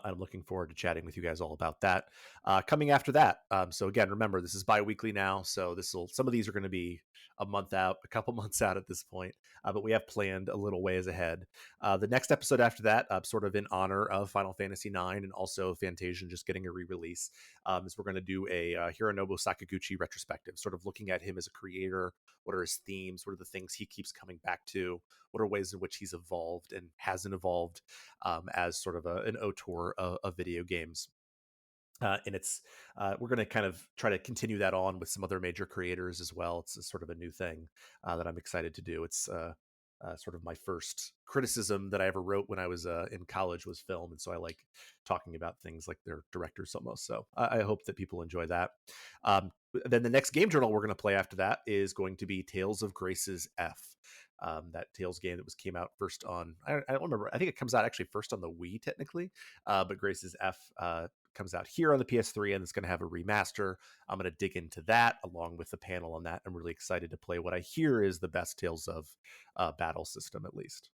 I'm looking forward to chatting with you guys all about that. Coming after that, so again, remember this is bi-weekly now, so some of these are going to be a month out, a couple months out at this point, but we have planned a little ways ahead. The next episode after that, sort of in honor of Final Fantasy IX and also Fantasian just getting a re-release, is we're going to do a Hironobu Sakaguchi retrospective, sort of looking at him as a creator. What are his themes? What are the things he keeps coming back to? What are ways in which he's evolved and hasn't evolved as sort of an auteur of video games. And we're going to kind of try to continue that on with some other major creators as well. It's sort of a new thing that I'm excited to do. It's sort of my first criticism that I ever wrote when I was in college was film, and so I like talking about things like their directors almost. So I hope that people enjoy that. Then the next game journal we're going to play after that is going to be Tales of Grace's F. That Tales game that came out first on, I don't remember, I think it comes out actually first on the Wii technically, but Grace's F comes out here on the PS3 and it's going to have a remaster. I'm going to dig into that along with the panel on that. I'm really excited to play what I hear is the best Tales of battle system, at least.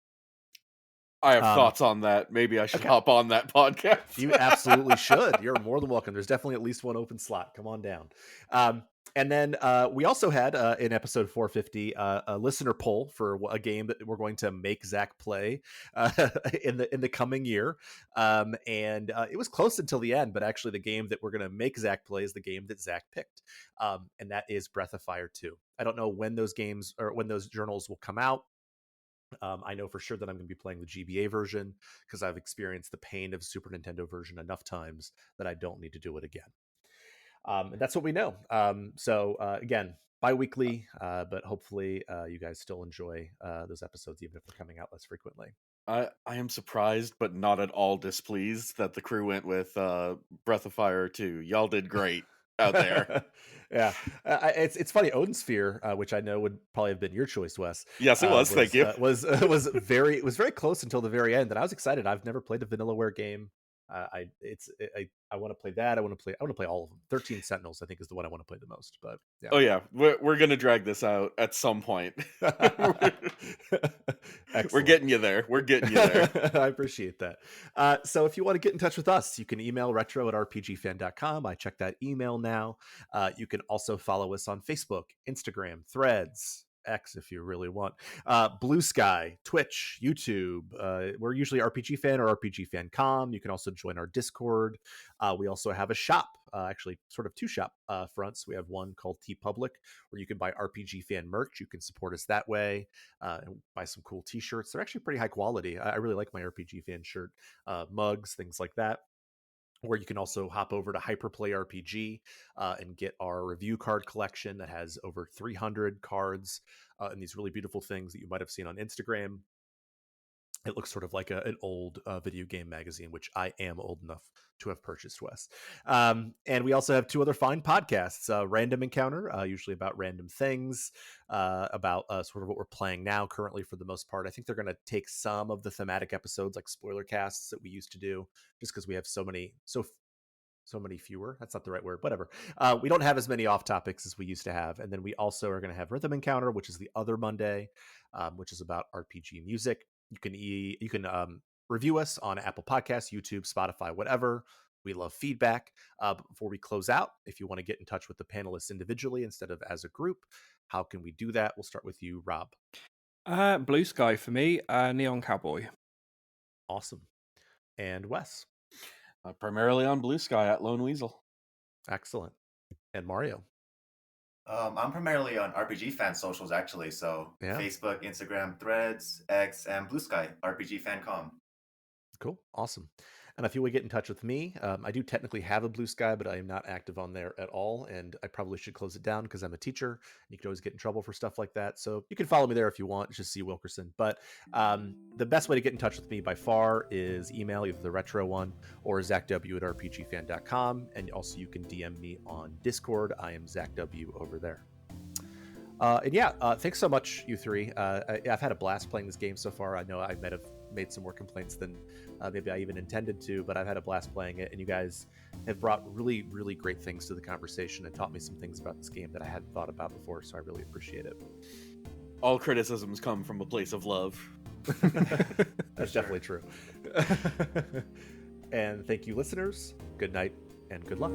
I have thoughts on that. Maybe I should okay. hop on that podcast. You absolutely should. You're more than welcome. There's definitely at least one open slot. Come on down. And then we also had in episode 450 a listener poll for a game that we're going to make Zach play in the coming year, and it was close until the end. But actually, the game that we're going to make Zach play is the game that Zach picked, and that is Breath of Fire 2. I don't know when those games or when those journals will come out. I know for sure that I'm going to be playing the GBA version because I've experienced the pain of Super Nintendo version enough times that I don't need to do it again. And that's what we know. So again, bi-weekly, but hopefully you guys still enjoy those episodes, even if they're coming out less frequently. I am surprised, but not at all displeased that the crew went with Breath of Fire 2. Y'all did great out there. Yeah, it's funny. Odin Sphere, which I know would probably have been your choice, Wes. Yes, it was. Thank you. Was very close until the very end, and I was excited. I've never played a Vanillaware game. I want to play that. I want to play all of them. 13 Sentinels, I think, is the one I want to play the most. But yeah. Oh yeah, we're gonna drag this out at some point. We're getting you there. We're getting you there. I appreciate that. So if you want to get in touch with us, you can email retro@rpgfan.com. I check that email now. You can also follow us on Facebook, Instagram, Threads, X if you really want, Blue Sky, Twitch, YouTube. We're usually RPG Fan or RPG Fan.com. You can also join our Discord. We also have a shop, actually sort of two shop fronts. We have one called TeePublic where you can buy RPG Fan merch. You can support us that way and buy some cool t-shirts. They're actually pretty high quality. I really like my RPG Fan shirt, mugs, things like that. Or you can also hop over to Hyperplay RPG and get our review card collection that has over 300 cards and these really beautiful things that you might have seen on Instagram. It looks sort of like an old video game magazine, which I am old enough to have purchased, Wes. And we also have two other fine podcasts, Random Encounter, usually about random things, about sort of what we're playing now currently for the most part. I think they're going to take some of the thematic episodes like spoiler casts that we used to do just because we have so many fewer. That's not the right word. Whatever. We don't have as many off topics as we used to have. And then we also are going to have Rhythm Encounter, which is the other Monday, which is about RPG music. You can review us on Apple Podcasts, YouTube, Spotify, whatever. We love feedback. But before we close out, if you want to get in touch with the panelists individually instead of as a group, how can we do that? We'll start with you, Rob. Blue Sky for me, Neon Cowboy. Awesome. And Wes. Primarily on Blue Sky at Lone Weasel. Excellent. And Mario. I'm primarily on RPG fan socials, actually. So Yeah. Facebook, Instagram, Threads, X, and Blue Sky, RPG Fancom. Cool. Awesome. And if you would get in touch with me, I do technically have a Blue Sky, but I am not active on there at all. And I probably should close it down because I'm a teacher. You can always get in trouble for stuff like that. So you can follow me there if you want. It's just C. Wilkerson. But the best way to get in touch with me by far is email, either the retro one or ZachW@RPGFan.com. And also you can DM me on Discord. I am ZachW over there. Thanks so much, you three. I've had a blast playing this game so far. I know I might have made some more complaints than maybe I even intended to, but I've had a blast playing it, and you guys have brought really, really great things to the conversation and taught me some things about this game that I hadn't thought about before, so I really appreciate it. All criticisms come from a place of love. That's definitely true. And thank you, listeners. Good night and good luck.